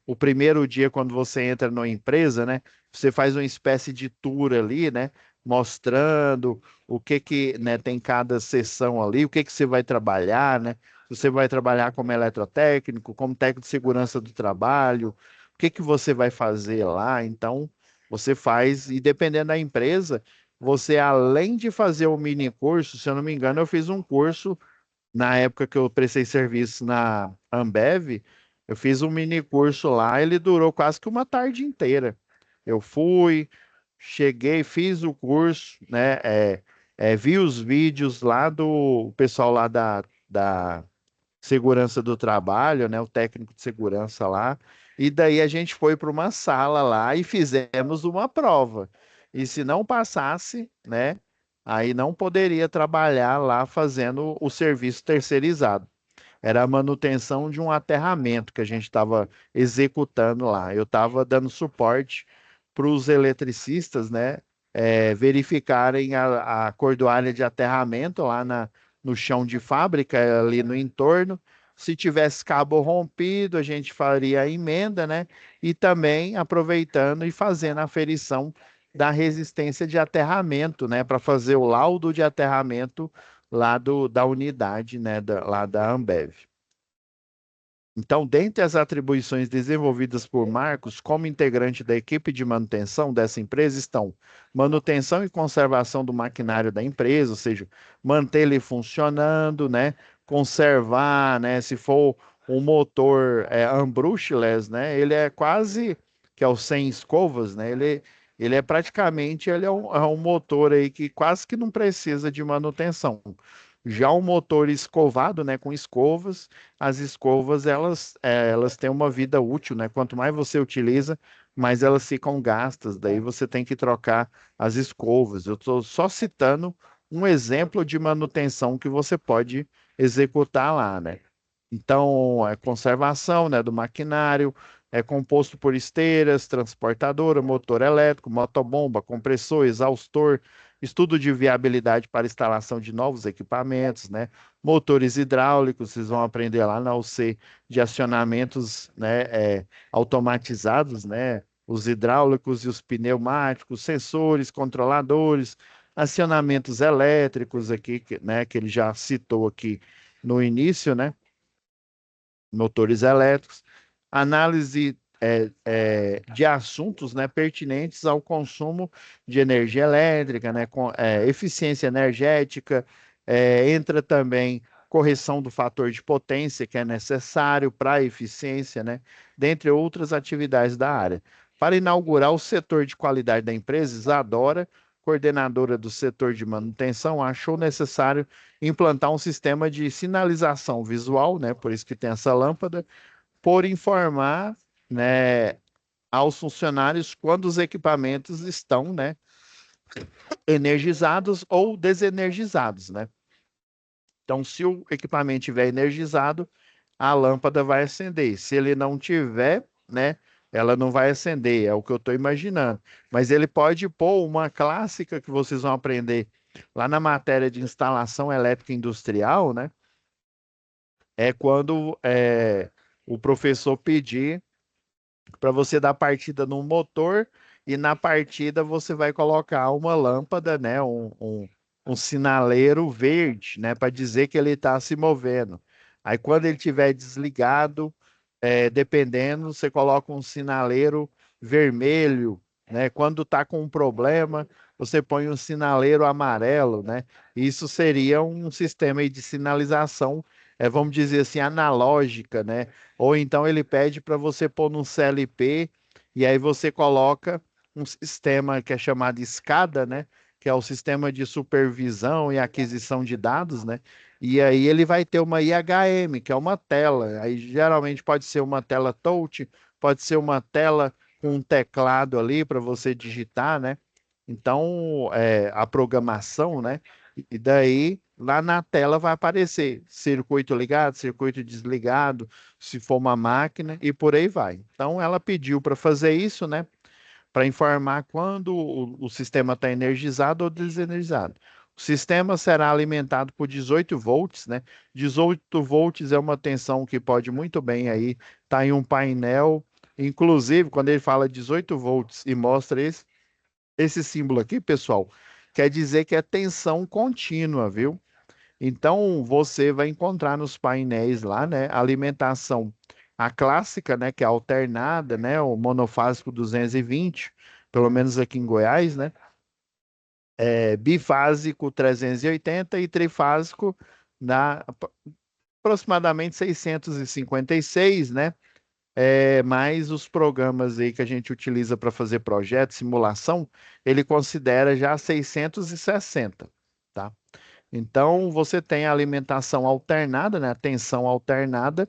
o primeiro dia quando você entra numa empresa, né? Você faz uma espécie de tour ali, né? Mostrando o que, né, tem cada sessão ali, o que você vai trabalhar, né? Você vai trabalhar como eletrotécnico, como técnico de segurança do trabalho, o que que você vai fazer lá? Então, você faz, e dependendo da empresa, você além de fazer o mini curso, se eu não me engano, eu fiz um curso na época que eu prestei serviço na Ambev, eu fiz um mini curso lá, ele durou quase que uma tarde inteira. Eu fui, cheguei, fiz o curso, né? Vi os vídeos lá do pessoal lá da segurança do trabalho, né, o técnico de segurança lá, e daí a gente foi para uma sala lá e fizemos uma prova. E se não passasse, né, aí não poderia trabalhar lá fazendo o serviço terceirizado. Era a manutenção de um aterramento que a gente estava executando lá. Eu estava dando suporte para os eletricistas, né, verificarem a cordoalha de aterramento lá no chão de fábrica, ali no entorno. Se tivesse cabo rompido, a gente faria a emenda, né? E também aproveitando e fazendo a aferição da resistência de aterramento, né? Para fazer o laudo de aterramento lá da unidade, né? Lá da Ambev. Então, dentre as atribuições desenvolvidas por Marcos como integrante da equipe de manutenção dessa empresa estão manutenção e conservação do maquinário da empresa, ou seja, manter ele funcionando, né? Conservar, né? Se for um motor unbrushless, né? Ele é quase que é o sem escovas, né? Ele é praticamente é um motor aí que quase que não precisa de manutenção. Já o motor escovado, né, com escovas, as escovas elas têm uma vida útil, né? Quanto mais você utiliza, mais elas ficam gastas. Daí você tem que trocar as escovas. Eu estou só citando um exemplo de manutenção que você pode executar lá, né? Então, é conservação, né, do maquinário, é composto por esteiras, transportadora, motor elétrico, motobomba, compressor, exaustor, estudo de viabilidade para instalação de novos equipamentos, né, motores hidráulicos, vocês vão aprender lá na UC de acionamentos, né, automatizados, né, os hidráulicos e os pneumáticos, sensores, controladores, acionamentos elétricos aqui, né, que ele já citou aqui no início, né? Motores elétricos, análise de assuntos, né, pertinentes ao consumo de energia elétrica, né, eficiência energética, entra também correção do fator de potência que é necessário para a eficiência, né, dentre outras atividades da área. Para inaugurar o setor de qualidade da empresa, Isadora, coordenadora do setor de manutenção, achou necessário implantar um sistema de sinalização visual, né? Por isso que tem essa lâmpada, por informar, né, aos funcionários quando os equipamentos estão, né, energizados ou desenergizados, né? Então, se o equipamento estiver energizado, a lâmpada vai acender. Se ele não tiver, né, ela não vai acender, é o que eu estou imaginando. Mas ele pode pôr uma clássica que vocês vão aprender lá na matéria de instalação elétrica industrial, né? É quando o professor pedir para você dar partida no motor e na partida você vai colocar uma lâmpada, né, um sinaleiro verde, né, para dizer que ele está se movendo. Aí quando ele estiver desligado, dependendo, você coloca um sinaleiro vermelho, né? Quando está com um problema, você põe um sinaleiro amarelo, né? Isso seria um sistema aí de sinalização vamos dizer assim, analógica, né? Ou então ele pede para você pôr num CLP e aí você coloca um sistema que é chamado SCADA, né? Que é o sistema de supervisão e aquisição de dados, né? E aí ele vai ter uma IHM, que é uma tela. Aí geralmente pode ser uma tela touch, pode ser uma tela com um teclado ali para você digitar, né? Então, a programação, né? E daí, lá na tela vai aparecer circuito ligado, circuito desligado, se for uma máquina e por aí vai. Então, ela pediu para fazer isso, né? Para informar quando o sistema está energizado ou desenergizado. O sistema será alimentado por 18 volts, né? 18 volts é uma tensão que pode muito bem aí estar em um painel. Inclusive, quando ele fala 18 volts e mostra esse símbolo aqui, pessoal, quer dizer que é tensão contínua, viu? Então, você vai encontrar nos painéis lá, né, a alimentação, a clássica, né, que é alternada, né, o monofásico 220, pelo menos aqui em Goiás, né, bifásico 380 e trifásico na aproximadamente 656, né, mais os programas aí que a gente utiliza para fazer projeto, simulação, ele considera já 660, tá? Então, você tem a alimentação alternada, né? A tensão alternada,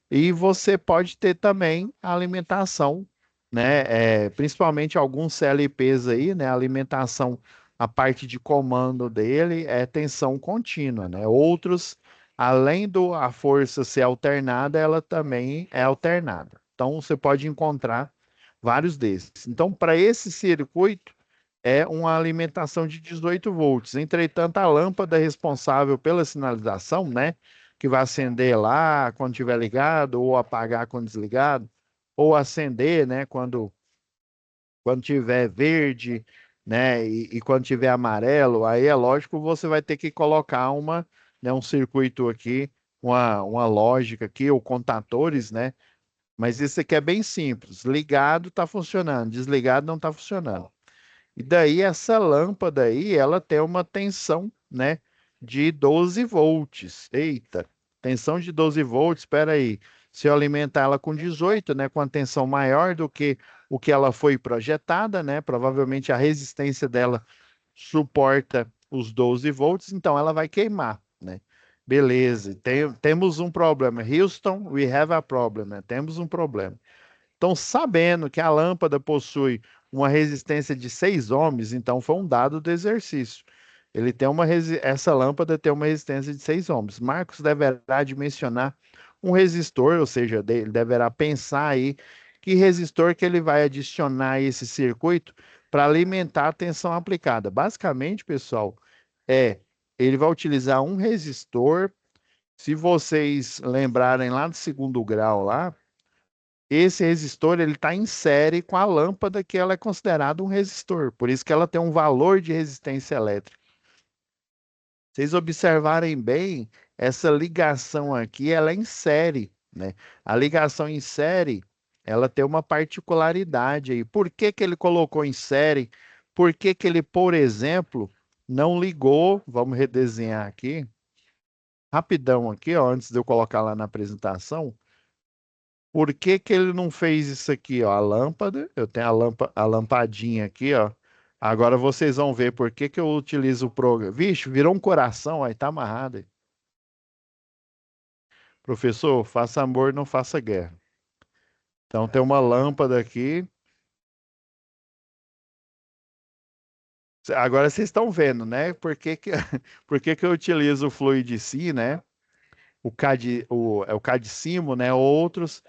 e você pode ter também a alimentação, né? Principalmente alguns CLPs aí, né? A alimentação, a parte de comando dele é tensão contínua, né? Outros, além do a força ser alternada, ela também é alternada. Então, você pode encontrar vários desses. Então, para esse circuito, é uma alimentação de 18 volts. Entretanto, a lâmpada responsável pela sinalização, né, que vai acender lá quando estiver ligado, ou apagar quando desligado, ou acender, né, quando tiver verde, né, e quando tiver amarelo, aí é lógico você vai ter que colocar né, um circuito aqui, uma lógica aqui, ou contatores, né, mas isso aqui é bem simples. Ligado está funcionando, desligado não está funcionando. E daí essa lâmpada aí, ela tem uma tensão, né, de 12 volts. Eita, tensão de 12 volts, espera aí. Se eu alimentar ela com 18, né, com a tensão maior do que o que ela foi projetada, né, provavelmente a resistência dela suporta os 12 volts, então ela vai queimar, né? Beleza, temos um problema. Houston, we have a problem, né? Temos um problema. Então, sabendo que a lâmpada possui uma resistência de 6 ohms, então foi um dado do exercício. Essa lâmpada tem uma resistência de 6 ohms. Marcos deverá dimensionar um resistor, ou seja, ele deverá pensar aí que resistor que ele vai adicionar a esse circuito para alimentar a tensão aplicada. Basicamente, pessoal, é ele vai utilizar um resistor. Se vocês lembrarem lá do segundo grau lá, esse resistor ele está em série com a lâmpada que ela é considerada um resistor, por isso que ela tem um valor de resistência elétrica. Vocês observarem bem, essa ligação aqui ela é em série, né? A ligação em série, ela tem uma particularidade aí. Por que que ele colocou em série? Por que que ele, por exemplo, não ligou? Vamos redesenhar aqui, rapidão aqui, ó, antes de eu colocar lá na apresentação. Por que que ele não fez isso aqui, ó? A lâmpada, eu tenho a lampadinha aqui, ó. Agora vocês vão ver por que que eu utilizo o programa. Vixe, virou um coração, aí tá amarrado aí. Professor, faça amor, não faça guerra. Então tem uma lâmpada aqui. Agora vocês estão vendo, né? Por que que eu utilizo o Fluidici, né? É o Cadicimo, né? Outros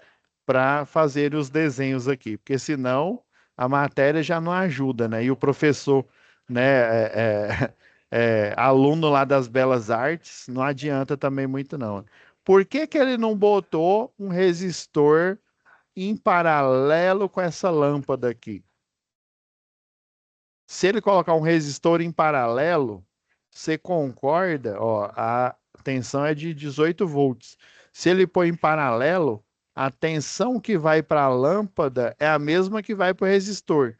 para fazer os desenhos aqui, porque senão a matéria já não ajuda, né? E o professor, né, aluno lá das Belas Artes, não adianta também muito não. Por que que ele não botou um resistor em paralelo com essa lâmpada aqui? Se ele colocar um resistor em paralelo, você concorda? Ó, a tensão é de 18 volts. Se ele põe em paralelo, a tensão que vai para a lâmpada é a mesma que vai para o resistor.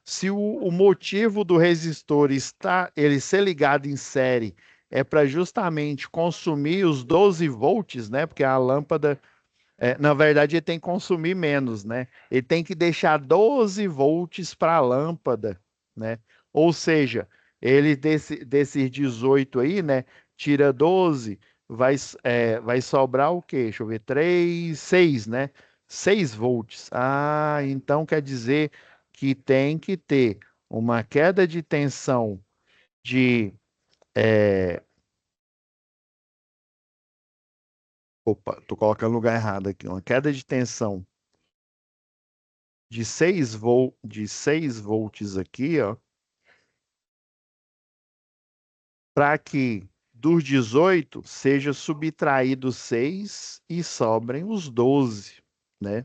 Se o motivo do resistor está ele ser ligado em série é para justamente consumir os 12 volts, né? Porque a lâmpada, na verdade, ele tem que consumir menos, né? Ele tem que deixar 12 volts para a lâmpada, né? Ou seja, ele desses 18 aí, né? Tira 12, vai sobrar o quê? Deixa eu ver, 3, 6, né? 6 volts. Ah, então quer dizer que tem que ter uma queda de tensão de. é, Opa, tô colocando no lugar errado aqui. Uma queda de tensão de 6 volts aqui, ó, para que dos 18 seja subtraído 6 e sobrem os 12, né?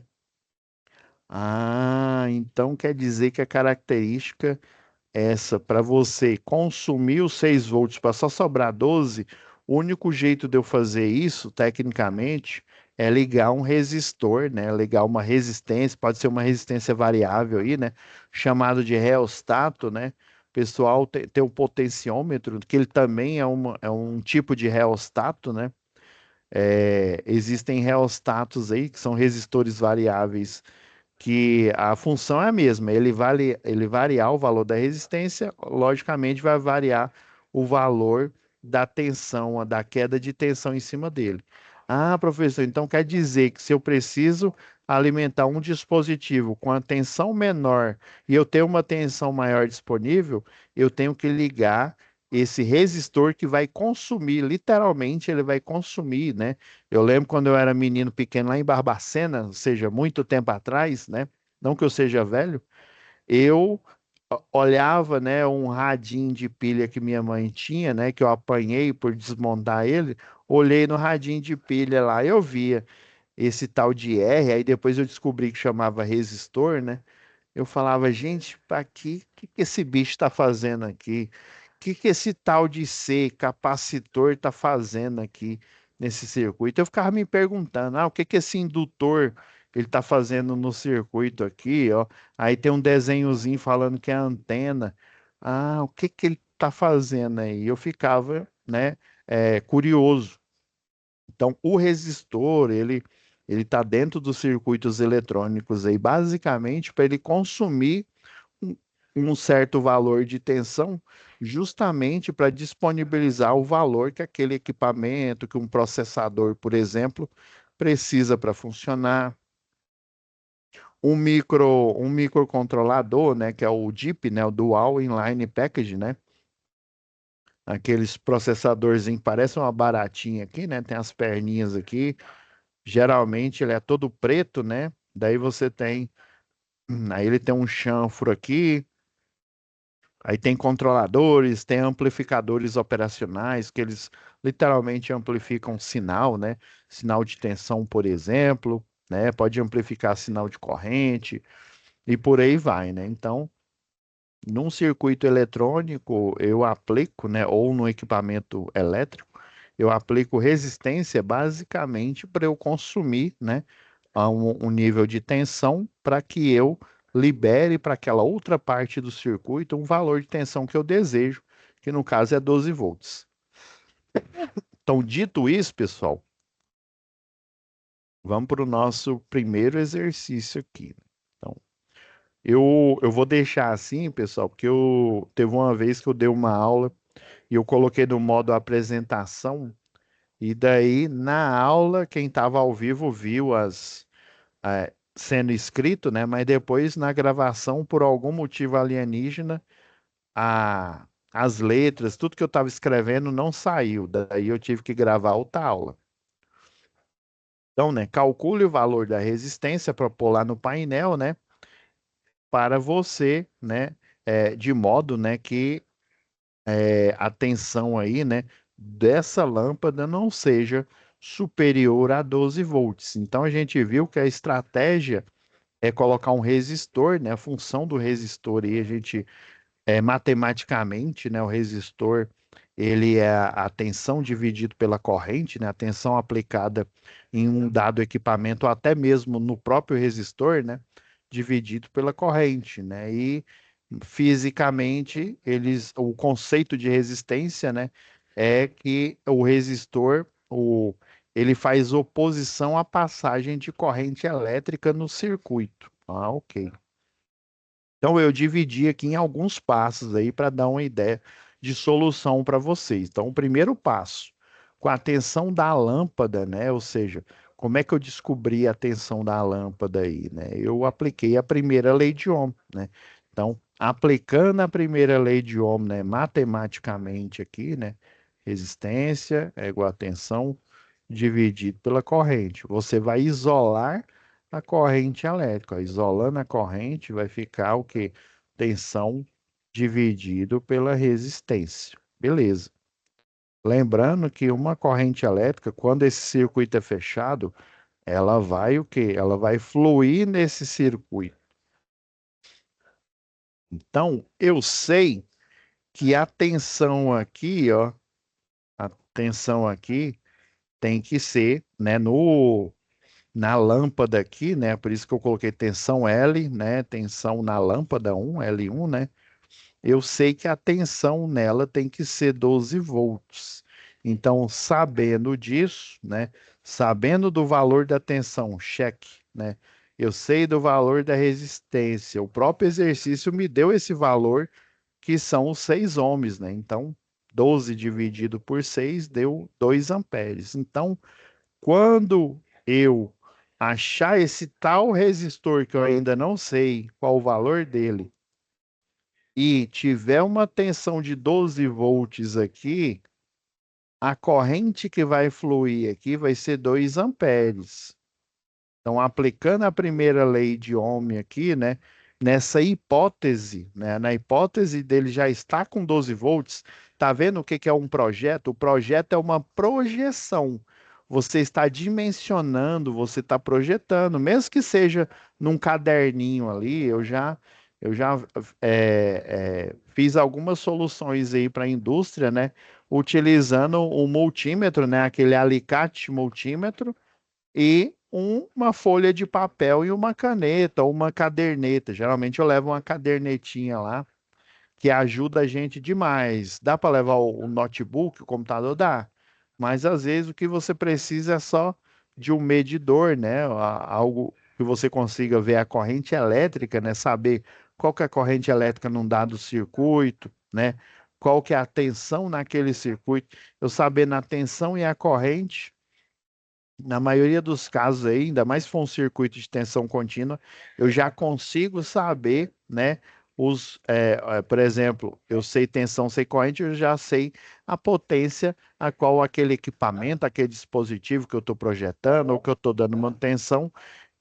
Ah, então quer dizer que a característica essa, para você consumir os 6 volts para só sobrar 12, o único jeito de eu fazer isso, tecnicamente, é ligar um resistor, né? Ligar uma resistência, pode ser uma resistência variável aí, né? Chamado de reostato, né? O pessoal tem o potenciômetro, que ele também é um tipo de reostato, né? Existem reostatos aí, que são resistores variáveis que a função é a mesma, ele variar o valor da resistência, logicamente vai variar o valor da tensão, da queda de tensão em cima dele. Ah, professor, então quer dizer que se eu preciso alimentar um dispositivo com a tensão menor e eu tenho uma tensão maior disponível, eu tenho que ligar esse resistor que vai consumir, literalmente ele vai consumir, né? Eu lembro quando eu era menino pequeno lá em Barbacena, ou seja, muito tempo atrás, né? Não que eu seja velho, eu olhava, né, um radinho de pilha que minha mãe tinha, né, que eu apanhei por desmontar ele, olhei no radinho de pilha lá, eu via esse tal de R, aí depois eu descobri que chamava resistor, né? Eu falava, gente, para que esse bicho está fazendo aqui? Que esse tal de C, capacitor, está fazendo aqui nesse circuito? Eu ficava me perguntando, o que esse indutor ele está fazendo no circuito aqui, ó? Aí tem um desenhozinho falando que é a antena. Ah, o que ele está fazendo aí? Eu ficava, né, curioso. Então, o resistor, ele está dentro dos circuitos eletrônicos aí, basicamente para ele consumir um, um certo valor de tensão, justamente para disponibilizar o valor que aquele equipamento, que um processador, por exemplo, precisa para funcionar. Um microcontrolador, né, que é o DIP, né, o Dual Inline Package, né? Aqueles processadorzinhos que parecem uma baratinha aqui, né? Tem as perninhas aqui. Geralmente ele é todo preto, né? Daí você tem, aí ele tem um chanfro aqui, aí tem controladores, tem amplificadores operacionais que eles literalmente amplificam sinal, né? Sinal de tensão, por exemplo, né? Pode amplificar sinal de corrente e por aí vai, né? Então, num circuito eletrônico, eu aplico, né, ou no equipamento elétrico, eu aplico resistência basicamente para eu consumir, né, um nível de tensão para que eu libere para aquela outra parte do circuito um valor de tensão que eu desejo, que no caso é 12 volts. Então, dito isso, pessoal, vamos para o nosso primeiro exercício aqui. Então, eu vou deixar assim, pessoal, porque teve uma vez que eu dei uma aula e eu coloquei no modo apresentação, e daí na aula, quem estava ao vivo viu sendo escrito, né? Mas depois na gravação, por algum motivo alienígena, as letras, tudo que eu estava escrevendo não saiu. Daí eu tive que gravar outra aula. Então, né, calcule o valor da resistência para pôr lá no painel, né? Para você, né? De modo, né, que a tensão aí, né, dessa lâmpada não seja superior a 12 volts. Então a gente viu que a estratégia é colocar um resistor, né, a função do resistor aí a gente matematicamente, né, o resistor ele é a tensão dividido pela corrente, né, a tensão aplicada em um dado equipamento, ou até mesmo no próprio resistor, né, dividido pela corrente, né, e fisicamente o conceito de resistência, né, é que o resistor, ele faz oposição à passagem de corrente elétrica no circuito. Ah, ok. Então eu dividi aqui em alguns passos aí para dar uma ideia de solução para vocês. Então, o primeiro passo, com a tensão da lâmpada, né? Ou seja, como é que eu descobri a tensão da lâmpada aí, né? Eu apliquei a primeira lei de Ohm, né? Então, aplicando a primeira lei de Ohm, né, matematicamente aqui, né? Resistência é igual a tensão dividido pela corrente. Você vai isolar a corrente elétrica. Isolando a corrente, vai ficar o quê? Tensão dividido pela resistência. Beleza. Lembrando que uma corrente elétrica, quando esse circuito é fechado, ela vai o quê? Ela vai fluir nesse circuito. Então, eu sei que a tensão aqui, ó, a tensão aqui tem que ser, né, no na lâmpada aqui, né? Por isso que eu coloquei tensão L, né? Tensão na lâmpada 1, L1, né? Eu sei que a tensão nela tem que ser 12 volts. Então, sabendo disso, né? Sabendo do valor da tensão, cheque, né? Eu sei do valor da resistência. O próprio exercício me deu esse valor, que são os 6 ohms, né? Então, 12 dividido por 6 deu 2 amperes. Então, quando eu achar esse tal resistor que eu ainda não sei qual o valor dele e tiver uma tensão de 12 volts aqui, a corrente que vai fluir aqui vai ser 2 amperes. Então, aplicando a primeira lei de Ohm aqui, né, nessa hipótese, né, na hipótese dele já estar com 12 volts, tá vendo o que que é um projeto? O projeto é uma projeção. Você está dimensionando, você está projetando, mesmo que seja num caderninho ali, eu já fiz algumas soluções aí para a indústria, né, utilizando o multímetro, né, aquele alicate multímetro, e uma folha de papel e uma caneta ou uma caderneta. Geralmente eu levo uma cadernetinha lá, que ajuda a gente demais. Dá para levar o notebook, o computador? Dá. Mas às vezes o que você precisa é só de um medidor, né? Algo que você consiga ver a corrente elétrica, né? Saber qual que é a corrente elétrica num dado circuito, né? Qual que é a tensão naquele circuito. Eu saber na tensão e a corrente, na maioria dos casos aí, ainda mais se for um circuito de tensão contínua, eu já consigo saber, né? Por exemplo, eu sei tensão, sei corrente, eu já sei a potência a qual aquele equipamento, aquele dispositivo que eu estou projetando ou que eu estou dando manutenção,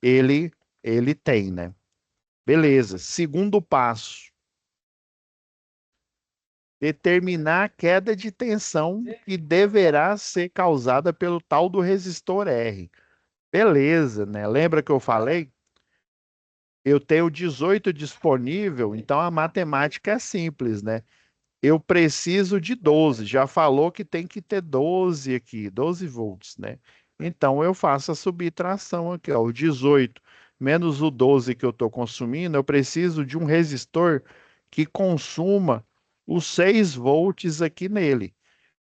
ele, ele tem, né? Beleza. Segundo passo, determinar a queda de tensão que deverá ser causada pelo tal do resistor R. Beleza, né? Lembra que eu falei? Eu tenho 18 disponível, então a matemática é simples, né? Eu preciso de 12. Já falou que tem que ter 12 aqui, 12 volts, né? Então eu faço a subtração aqui, ó, o 18 menos o 12 que eu estou consumindo, eu preciso de um resistor que consuma os 6 volts aqui nele,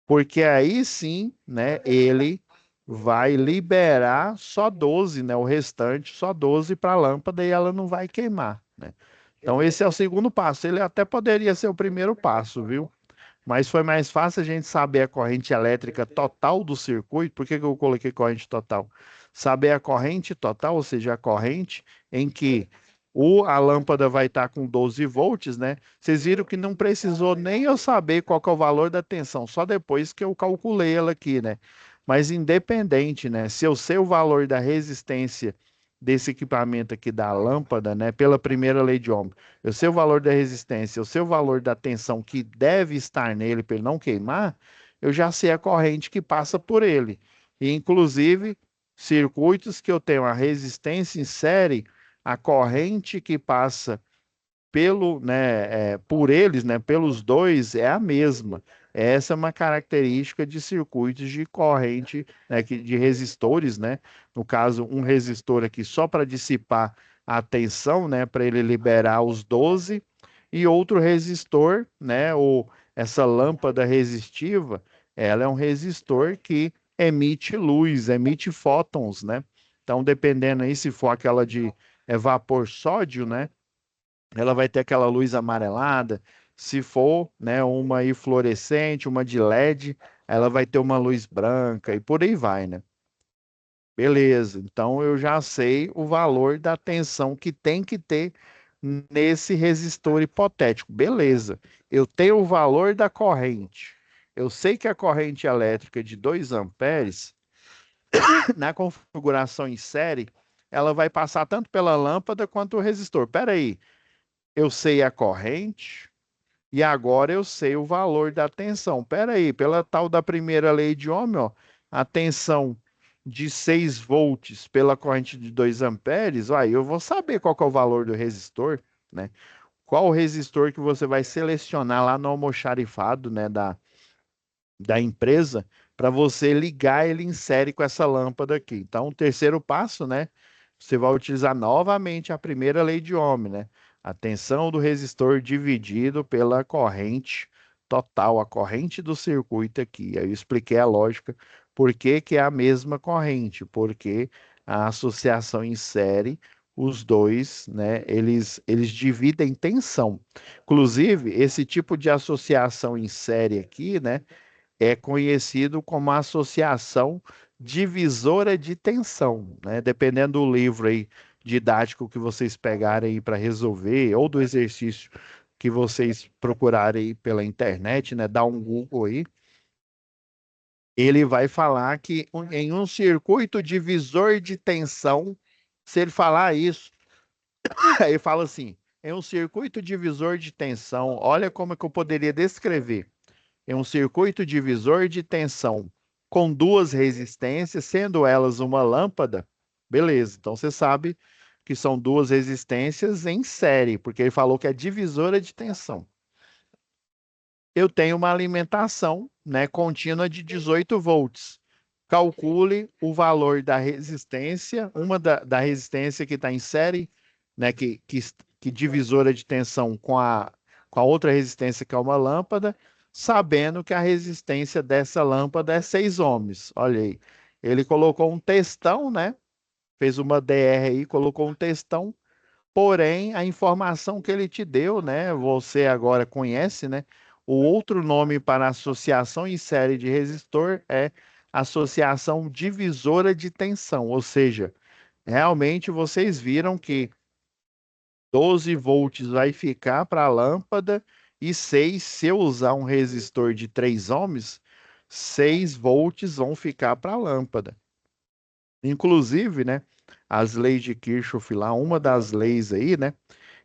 porque aí sim, né, ele vai liberar só 12, né, o restante só 12 para a lâmpada e ela não vai queimar, né? Então esse é o segundo passo. Ele até poderia ser o primeiro passo, viu? Mas foi mais fácil a gente saber a corrente elétrica total do circuito. Por que que eu coloquei corrente total? Saber a corrente total, ou seja, a corrente em que a lâmpada vai estar com 12 volts, né? Vocês viram que não precisou nem eu saber qual que é o valor da tensão, só depois que eu calculei ela aqui, né? Mas independente, né? Se eu sei o valor da resistência desse equipamento aqui da lâmpada, né? Pela primeira lei de Ohm, eu sei o valor da resistência, eu sei o valor da tensão que deve estar nele para ele não queimar, eu já sei a corrente que passa por ele. E, inclusive, circuitos que eu tenho a resistência em série, a corrente que passa por eles, né, pelos dois, é a mesma. Essa é uma característica de circuitos de corrente, né, de resistores, né? No caso, um resistor aqui só para dissipar a tensão, né, para ele liberar os 12, e outro resistor, né, ou essa lâmpada resistiva, Ela é um resistor que emite luz, emite fótons, né? Então, dependendo aí se for aquela de vapor sódio, né? Ela vai ter aquela luz amarelada. Se for, né, uma aí fluorescente, uma de LED, ela vai ter uma luz branca e por aí vai, né? Beleza, então eu já sei o valor da tensão que tem que ter nesse resistor hipotético. Beleza, eu tenho o valor da corrente. Eu sei que a corrente elétrica é de 2 amperes, na configuração em série, ela vai passar tanto pela lâmpada quanto o resistor. Espera aí, eu sei a corrente e agora eu sei o valor da tensão. Espera aí, pela tal da primeira lei de Ohm, ó, a tensão de 6 volts pela corrente de 2 amperes, ó, aí eu vou saber qual que é o valor do resistor, né? Qual o resistor que você vai selecionar lá no almoxarifado, né, da empresa para você ligar ele em série com essa lâmpada aqui. Então, o terceiro passo, né? Você vai utilizar novamente a primeira lei de Ohm, né? A tensão do resistor dividido pela corrente total, a corrente do circuito aqui. Aí eu expliquei a lógica, por que que é a mesma corrente, porque a associação em série, os dois, né, eles dividem tensão. Inclusive, esse tipo de associação em série aqui, né, é conhecido como associação divisora de tensão, né? Dependendo do livro aí didático que vocês pegarem aí para resolver, ou do exercício que vocês procurarem aí pela internet, né? Dá um Google aí, ele vai falar que em um circuito divisor de tensão, se ele falar isso, aí fala assim, em um circuito divisor de tensão, olha como é que eu poderia descrever em um circuito divisor de tensão com duas resistências, sendo elas uma lâmpada, beleza. Então você sabe que são duas resistências em série, porque ele falou que é divisora de tensão. Eu tenho uma alimentação, né, contínua de 18 volts. Calcule o valor da resistência, uma da resistência que está em série, né, que divisora de tensão com a outra resistência que é uma lâmpada, sabendo que a resistência dessa lâmpada é 6 ohms. Olha aí. Ele colocou um textão, né? Fez uma DR aí, colocou um textão. Porém, a informação que ele te deu, né? Você agora conhece, né? O outro nome para associação em série de resistor é associação divisora de tensão, ou seja, realmente vocês viram que 12 volts vai ficar para a lâmpada e 6, se eu usar um resistor de 3 ohms, 6 volts vão ficar para a lâmpada. Inclusive, né, as leis de Kirchhoff lá, uma das leis aí, né,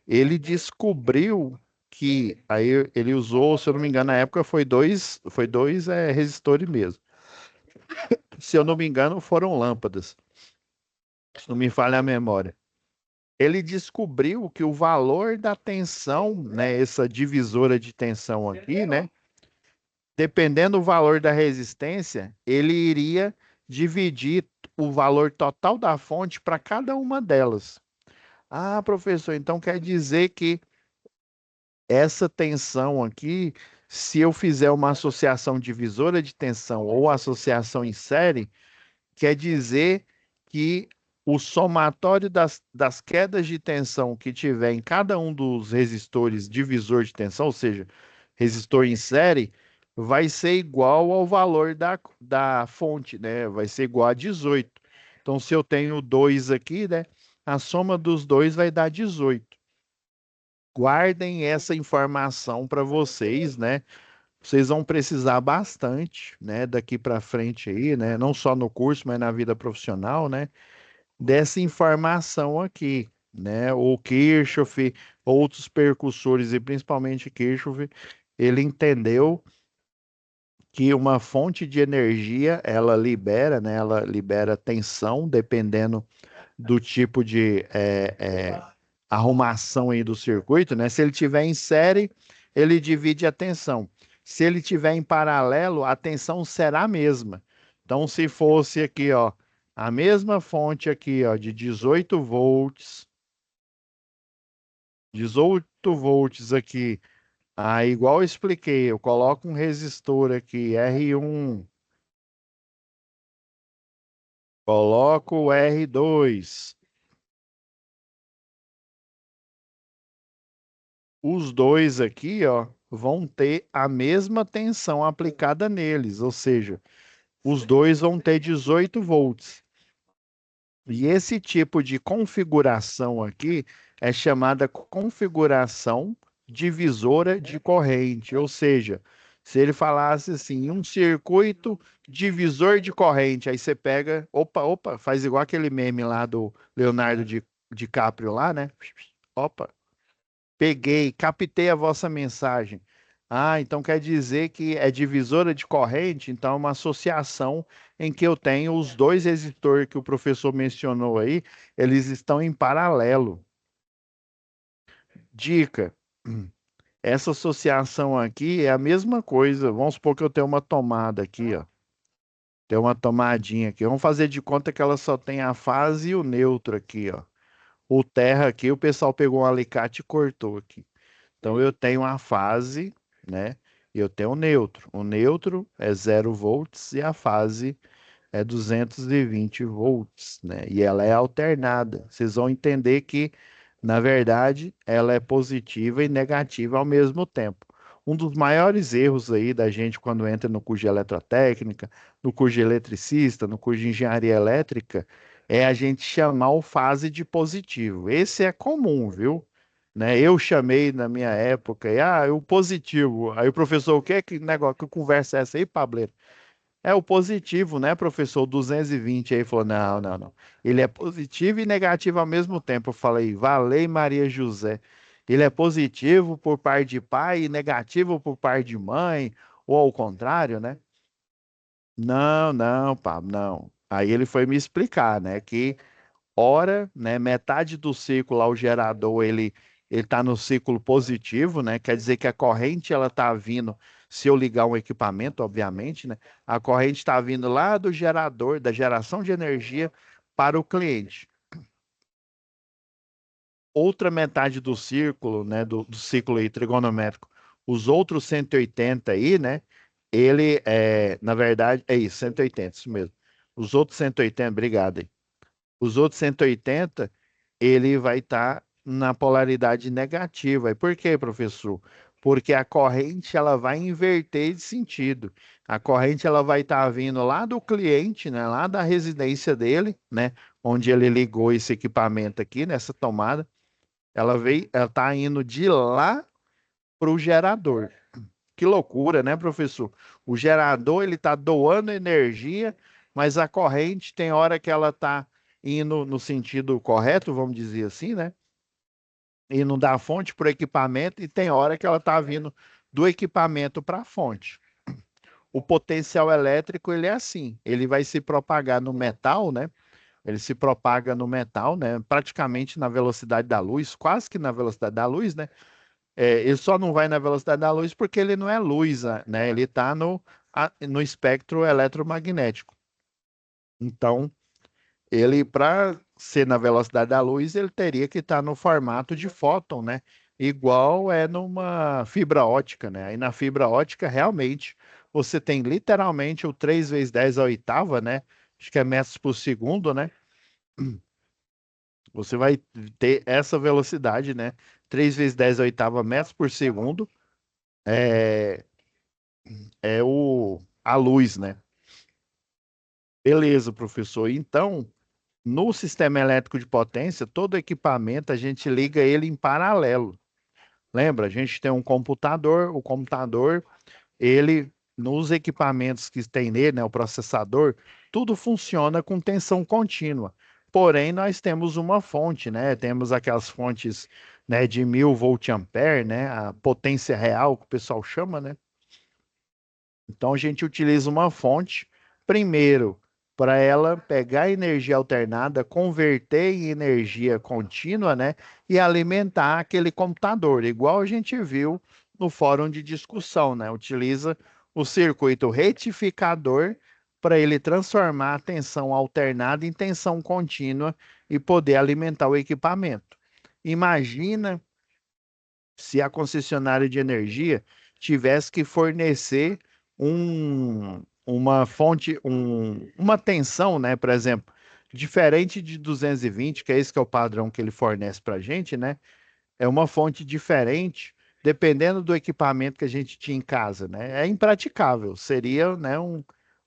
ele descobriu que aí ele usou, se eu não me engano, na época foi dois resistores mesmo. Se eu não me engano, foram lâmpadas, se não me falha a memória. Ele descobriu que o valor da tensão, né, essa divisora de tensão aqui, né, dependendo do valor da resistência, ele iria dividir o valor total da fonte para cada uma delas. Ah, professor, então quer dizer que essa tensão aqui, se eu fizer uma associação divisora de tensão ou associação em série, quer dizer que o somatório das quedas de tensão que tiver em cada um dos resistores divisor de tensão, ou seja, resistor em série, vai ser igual ao valor da fonte, né? Vai ser igual a 18. Então, se eu tenho dois aqui, né? A soma dos dois vai dar 18. Guardem essa informação para vocês, né? Vocês vão precisar bastante, né, daqui para frente aí, né, não só no curso, mas na vida profissional, né, dessa informação aqui, né? O Kirchhoff, outros percussores e principalmente Kirchhoff, ele entendeu que uma fonte de energia, ela libera, né, ela libera tensão, dependendo do tipo de arrumação aí do circuito, né? Se ele tiver em série, ele divide a tensão. Se ele tiver em paralelo, a tensão será a mesma. Então, se fosse aqui, ó, a mesma fonte aqui, ó, de 18 volts aqui Aí, igual eu expliquei, eu coloco um resistor aqui, R1, coloco o R2. Os dois aqui, ó, vão ter a mesma tensão aplicada neles, ou seja, os dois vão ter 18 volts. E esse tipo de configuração aqui é chamada configuração divisora de corrente, ou seja, se ele falasse assim, um circuito divisor de corrente, aí você pega, opa, opa, faz igual aquele meme lá do Leonardo DiCaprio lá, né? Opa, peguei, captei a vossa mensagem. Ah, então quer dizer que é divisora de corrente, então é uma associação em que eu tenho os dois resistores que o professor mencionou aí, eles estão em paralelo. Dica: essa associação aqui é a mesma coisa. Vamos supor que eu tenho uma tomada aqui, ó. Tem uma tomadinha aqui. Vamos fazer de conta que ela só tem a fase e o neutro aqui, ó. O terra aqui, o pessoal pegou um alicate e cortou aqui. Então eu tenho a fase, né? E eu tenho o neutro. O neutro é 0 volts e a fase é 220 volts, né? E ela é alternada. Vocês vão entender que, na verdade, ela é positiva e negativa ao mesmo tempo. Um dos maiores erros aí da gente quando entra no curso de eletrotécnica, no curso de eletricista, no curso de engenharia elétrica, é a gente chamar o fase de positivo. Esse é comum, viu? Né? Eu chamei na minha época, o positivo. Aí o professor, o que é que negócio, que conversa é essa aí, Pablo? É o positivo, né, professor? 220 aí falou: não, não, não. Ele é positivo e negativo ao mesmo tempo. Eu falei: Valei Maria José. Ele é positivo por parte de pai e negativo por parte de mãe, ou ao contrário, né? Não, não, Pablo, não. Aí ele foi me explicar, né, que ora, né, metade do ciclo lá, o gerador, ele está no ciclo positivo, né? Quer dizer que a corrente ela está vindo, se eu ligar um equipamento, obviamente, né? A corrente está vindo lá do gerador, da geração de energia para o cliente. Outra metade do círculo, né, do ciclo aí, trigonométrico, os outros 180 aí, né? Ele é, na verdade, é isso, 180, isso mesmo. Os outros 180, obrigado aí. Os outros 180 ele vai estar na polaridade negativa. E por quê, professor? Porque a corrente ela vai inverter de sentido. A corrente ela vai estar vindo lá do cliente, né, lá da residência dele, né, onde ele ligou esse equipamento aqui nessa tomada. Ela está indo de lá para o gerador. Que loucura, né, professor? O gerador ele está doando energia, mas a corrente tem hora que ela está indo no sentido correto, vamos dizer assim, né? Indo da fonte para o equipamento, e tem hora que ela está vindo do equipamento para a fonte. O potencial elétrico ele é assim, ele vai se propagar no metal, né? Ele se propaga no metal, né? Praticamente na velocidade da luz, quase que na velocidade da luz, né? Ele só não vai na velocidade da luz porque ele não é luz, né? Ele está no espectro eletromagnético. Então, ele, para ser na velocidade da luz, ele teria que estar no formato de fóton, né? Igual é numa fibra ótica, né? Aí na fibra ótica, realmente, você tem literalmente o 3 vezes 10 à oitava, né? Acho que é metros por segundo, né? Você vai ter essa velocidade, né? 3 vezes 10 à oitava metros por segundo. É, a luz, né? Beleza, professor. Então, no sistema elétrico de potência, todo equipamento a gente liga ele em paralelo. Lembra? A gente tem um computador, o computador, ele, nos equipamentos que tem nele, né, o processador, tudo funciona com tensão contínua. Porém, nós temos uma fonte, né? Temos aquelas fontes, né, de 1000 volt-ampere, né? A potência real que o pessoal chama, né? Então a gente utiliza uma fonte, primeiro, para ela pegar a energia alternada, converter em energia contínua, né? E alimentar aquele computador, igual a gente viu no fórum de discussão, né? Utiliza o circuito retificador para ele transformar a tensão alternada em tensão contínua e poder alimentar o equipamento. Imagina se a concessionária de energia tivesse que fornecer uma fonte, uma tensão, né? Por exemplo, diferente de 220, que é esse que é o padrão que ele fornece para a gente, né? É uma fonte diferente, dependendo do equipamento que a gente tinha em casa, né? É impraticável, seria, né,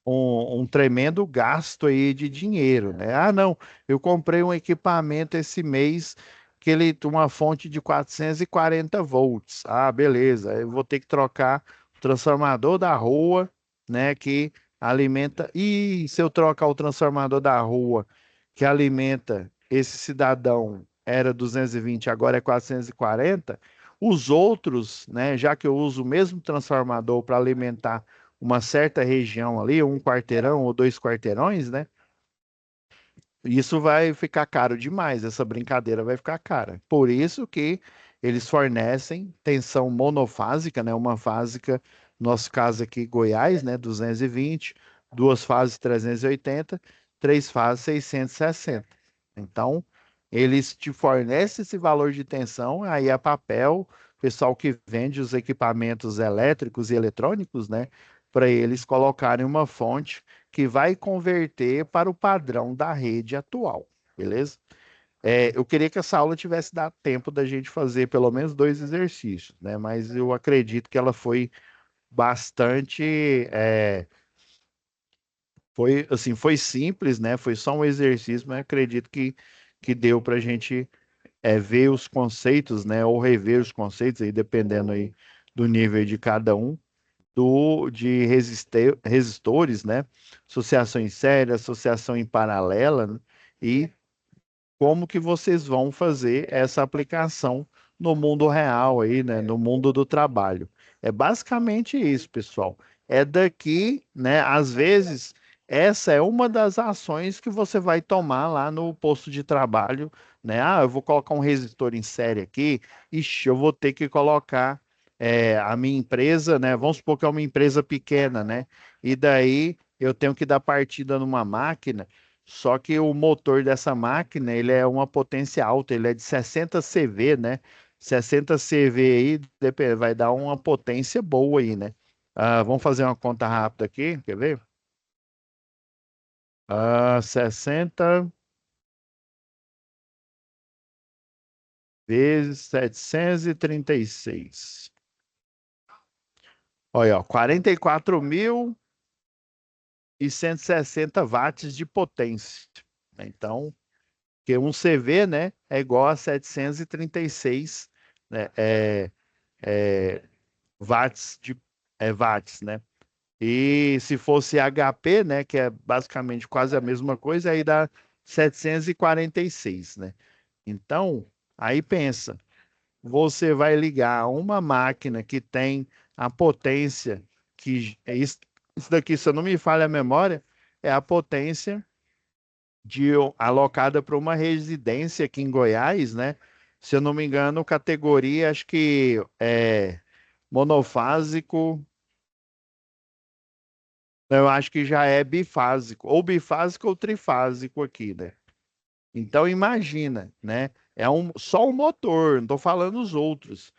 um tremendo gasto aí de dinheiro, né? Ah, não, eu comprei um equipamento esse mês que ele tem uma fonte de 440 volts. Ah, beleza, eu vou ter que trocar o transformador da rua, né, que alimenta. E se eu trocar o transformador da rua que alimenta esse cidadão era 220, agora é 440, os outros, né, já que eu uso o mesmo transformador para alimentar uma certa região ali, um quarteirão ou dois quarteirões, né? Isso vai ficar caro demais, essa brincadeira vai ficar cara. Por isso que eles fornecem tensão monofásica, né? Uma fásica, nosso caso aqui, Goiás, né? 220, duas fases 380, três fases 660. Então, eles te fornecem esse valor de tensão, aí é papel, pessoal que vende os equipamentos elétricos e eletrônicos, né? Para eles colocarem uma fonte que vai converter para o padrão da rede atual, beleza? Eu queria que essa aula tivesse dado tempo da gente fazer pelo menos dois exercícios, né? Mas eu acredito que ela foi bastante, foi assim, foi simples, né? Foi só um exercício, mas acredito que deu para a gente ver os conceitos, né? Ou rever os conceitos aí, dependendo aí do nível de cada um de resistores, né? Associação em série, associação em paralela, né? E como que vocês vão fazer essa aplicação no mundo real aí, né? No mundo do trabalho. É basicamente isso, pessoal. É daqui, né? Às vezes, essa é uma das ações que você vai tomar lá no posto de trabalho, né? Ah, eu vou colocar um resistor em série aqui, ixi, eu vou ter que colocar a minha empresa, né? Vamos supor que é uma empresa pequena, né? E daí eu tenho que dar partida numa máquina. Só que o motor dessa máquina, ele é uma potência alta, ele é de 60 CV, né? 60 CV aí vai dar uma potência boa aí, né? Vamos fazer uma conta rápida aqui, quer ver? 60 vezes 736. Olha, ó, 44.160 watts de potência. Então, que um CV, né, é igual a 736, né, é, watts, né? E se fosse HP, né, que é basicamente quase a mesma coisa, aí dá 746, né? Então, aí pensa, você vai ligar uma máquina que tem a potência que é isso daqui, se eu não me falha a memória, é a potência alocada para uma residência aqui em Goiás, né? Se eu não me engano, categoria, acho que monofásico, eu acho que já é bifásico ou trifásico aqui, né? Então imagina, né? É só o motor, não estou falando os outros.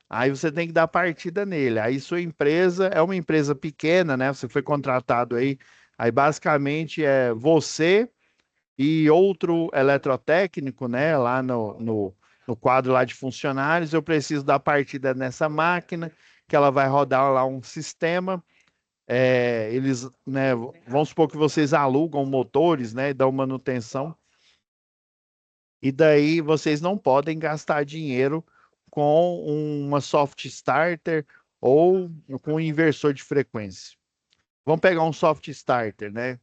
Aí você tem que dar partida nele. Aí sua empresa é uma empresa pequena, né? Você foi contratado aí. Aí basicamente é você e outro eletrotécnico, né? Lá no quadro lá de funcionários. Eu preciso dar partida nessa máquina, que ela vai rodar lá um sistema. Eles, né, vamos supor que vocês alugam motores, né, e dão manutenção, e daí vocês não podem gastar dinheiro com uma soft starter ou com um inversor de frequência. Vamos pegar um soft starter, né?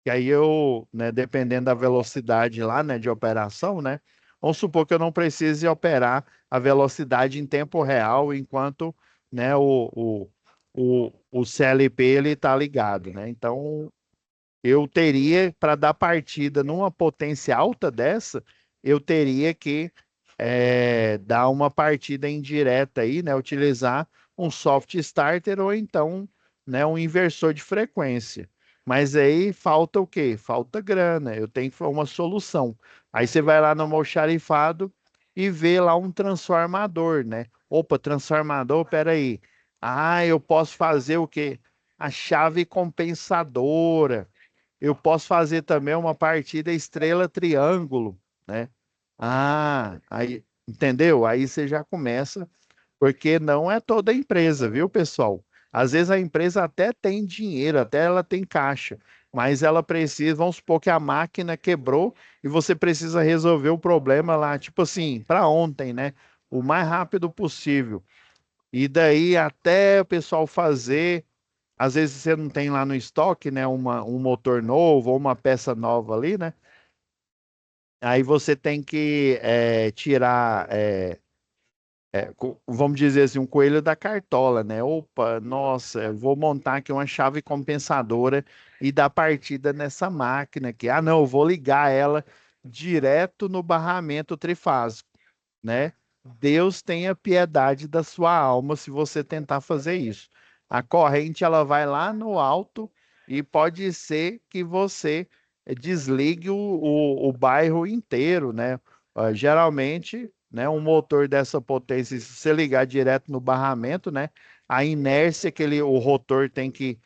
Que aí eu, né, dependendo da velocidade lá, né, de operação, né? Vamos supor que eu não precise operar a velocidade em tempo real enquanto, né, o CLP ele está ligado, né? Então, eu teria, para dar partida numa potência alta dessa, eu teria que dar uma partida indireta aí, né? Utilizar um soft starter ou então, né, um inversor de frequência. Mas aí falta o quê? Falta grana. Eu tenho que uma solução. Aí você vai lá no almoxarifado e vê lá um transformador, né? Opa, transformador, peraí. Ah, eu posso fazer o quê? A chave compensadora. Eu posso fazer também uma partida estrela-triângulo, né? Ah, aí, entendeu? Aí você já começa, porque não é toda empresa, viu, pessoal? Às vezes a empresa até tem dinheiro, até ela tem caixa, mas ela precisa, vamos supor que a máquina quebrou e você precisa resolver o problema lá, tipo assim, para ontem, né? O mais rápido possível. E daí até o pessoal fazer, às vezes você não tem lá no estoque, né, um motor novo ou uma peça nova ali, né? Aí você tem que tirar, vamos dizer assim, um coelho da cartola, né? Opa, nossa, eu vou montar aqui uma chave compensadora e dar partida nessa máquina aqui. Ah, não, eu vou ligar ela direto no barramento trifásico, né? Deus tenha piedade da sua alma se você tentar fazer isso. A corrente ela vai lá no alto e pode ser que você desligue o bairro inteiro, né? Geralmente, né, um motor dessa potência, se você ligar direto no barramento, né, a inércia que o rotor tem que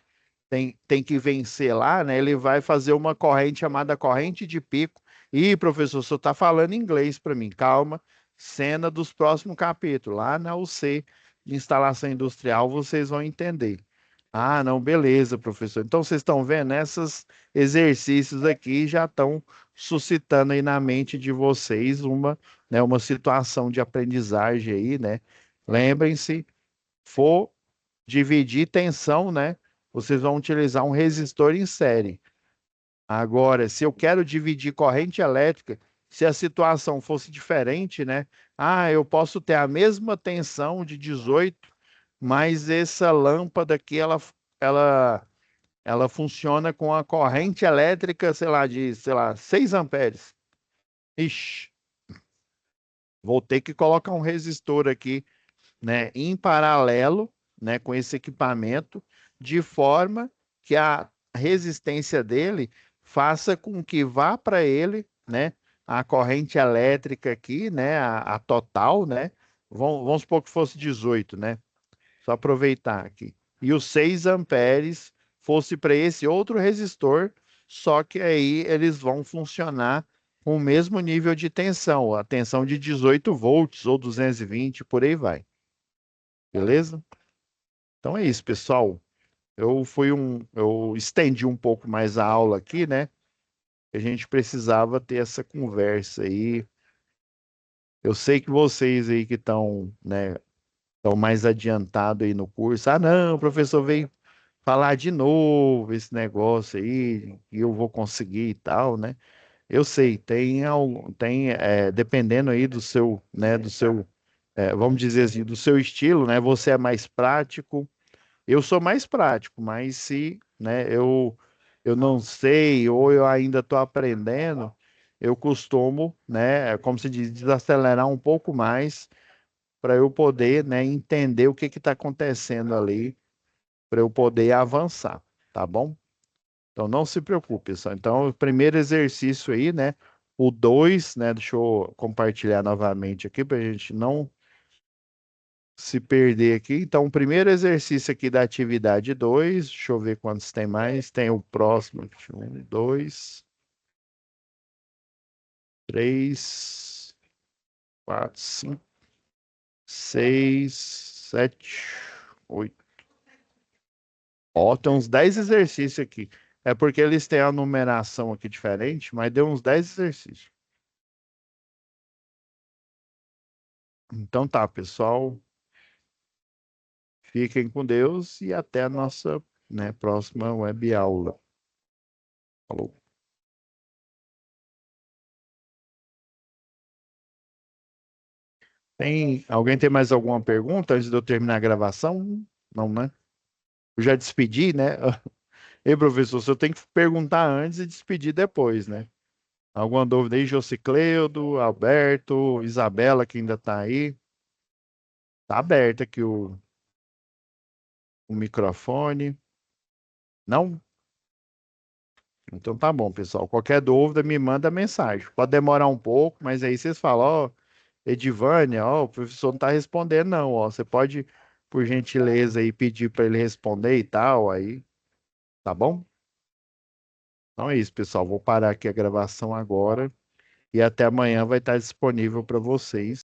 vencer lá, né? Ele vai fazer uma corrente chamada corrente de pico. E, professor, você está falando inglês para mim. Calma. Cena dos próximos capítulos. Lá na UC de instalação industrial, vocês vão entender. Ah, não, beleza, professor. Então, vocês estão vendo, esses exercícios aqui já estão suscitando aí na mente de vocês uma situação de aprendizagem aí, né? Lembrem-se, for dividir tensão, né? Vocês vão utilizar um resistor em série. Agora, se eu quero dividir corrente elétrica, se a situação fosse diferente, né? Ah, eu posso ter a mesma tensão de 18, mas essa lâmpada aqui, ela, ela funciona com a corrente elétrica, sei lá, de, sei lá, 6 amperes. Ixi, vou ter que colocar um resistor aqui, né, em paralelo, né, com esse equipamento, de forma que a resistência dele faça com que vá para ele, né, a corrente elétrica aqui, né, a total, né, vamos supor que fosse 18, né, só aproveitar aqui, e os 6 amperes fosse para esse outro resistor, só que aí eles vão funcionar com o mesmo nível de tensão, a tensão de 18 volts ou 220, por aí vai. Beleza? Então é isso, pessoal. Eu estendi um pouco mais a aula aqui, né? A gente precisava ter essa conversa aí. Eu sei que vocês aí que estão, né, estão mais adiantados aí no curso. Ah, não, o professor veio falar de novo esse negócio aí, e eu vou conseguir e tal, né? Eu sei, dependendo aí do seu, né, vamos dizer assim, do seu estilo, né? Você é mais prático. Eu sou mais prático, mas se, né, eu não sei ou eu ainda estou aprendendo, eu costumo, né, como se diz, desacelerar um pouco mais para eu poder, né, entender o que está acontecendo ali, para eu poder avançar, tá bom? Então não se preocupe, pessoal. Então, o primeiro exercício aí, né, o 2, né, deixa eu compartilhar novamente aqui para a gente não se perder aqui. Então, o primeiro exercício aqui da atividade 2, deixa eu ver quantos tem mais. Tem o próximo, um, dois, três, quatro, cinco, seis, sete, oito. Ó, tem uns 10 exercícios aqui. É porque eles têm a numeração aqui diferente, mas deu uns 10 exercícios. Então tá, pessoal. Fiquem com Deus e até a nossa, né, próxima web aula. Falou. Alguém tem mais alguma pergunta antes de eu terminar a gravação? Não, né? Eu já despedi, né? Ei, professor, se eu tenho que perguntar antes e despedir depois, né? Alguma dúvida aí, Josicleudo, Alberto, Isabela, que ainda tá aí? Tá aberto aqui o microfone. Não? Então tá bom, pessoal. Qualquer dúvida, me manda mensagem. Pode demorar um pouco, mas aí vocês falam, ó, Edivânia, ó, o professor não tá respondendo, não, ó. Você pode, por gentileza, aí pedir para ele responder e tal, aí, tá bom? Então é isso, pessoal. Vou parar aqui a gravação agora e até amanhã vai estar disponível para vocês.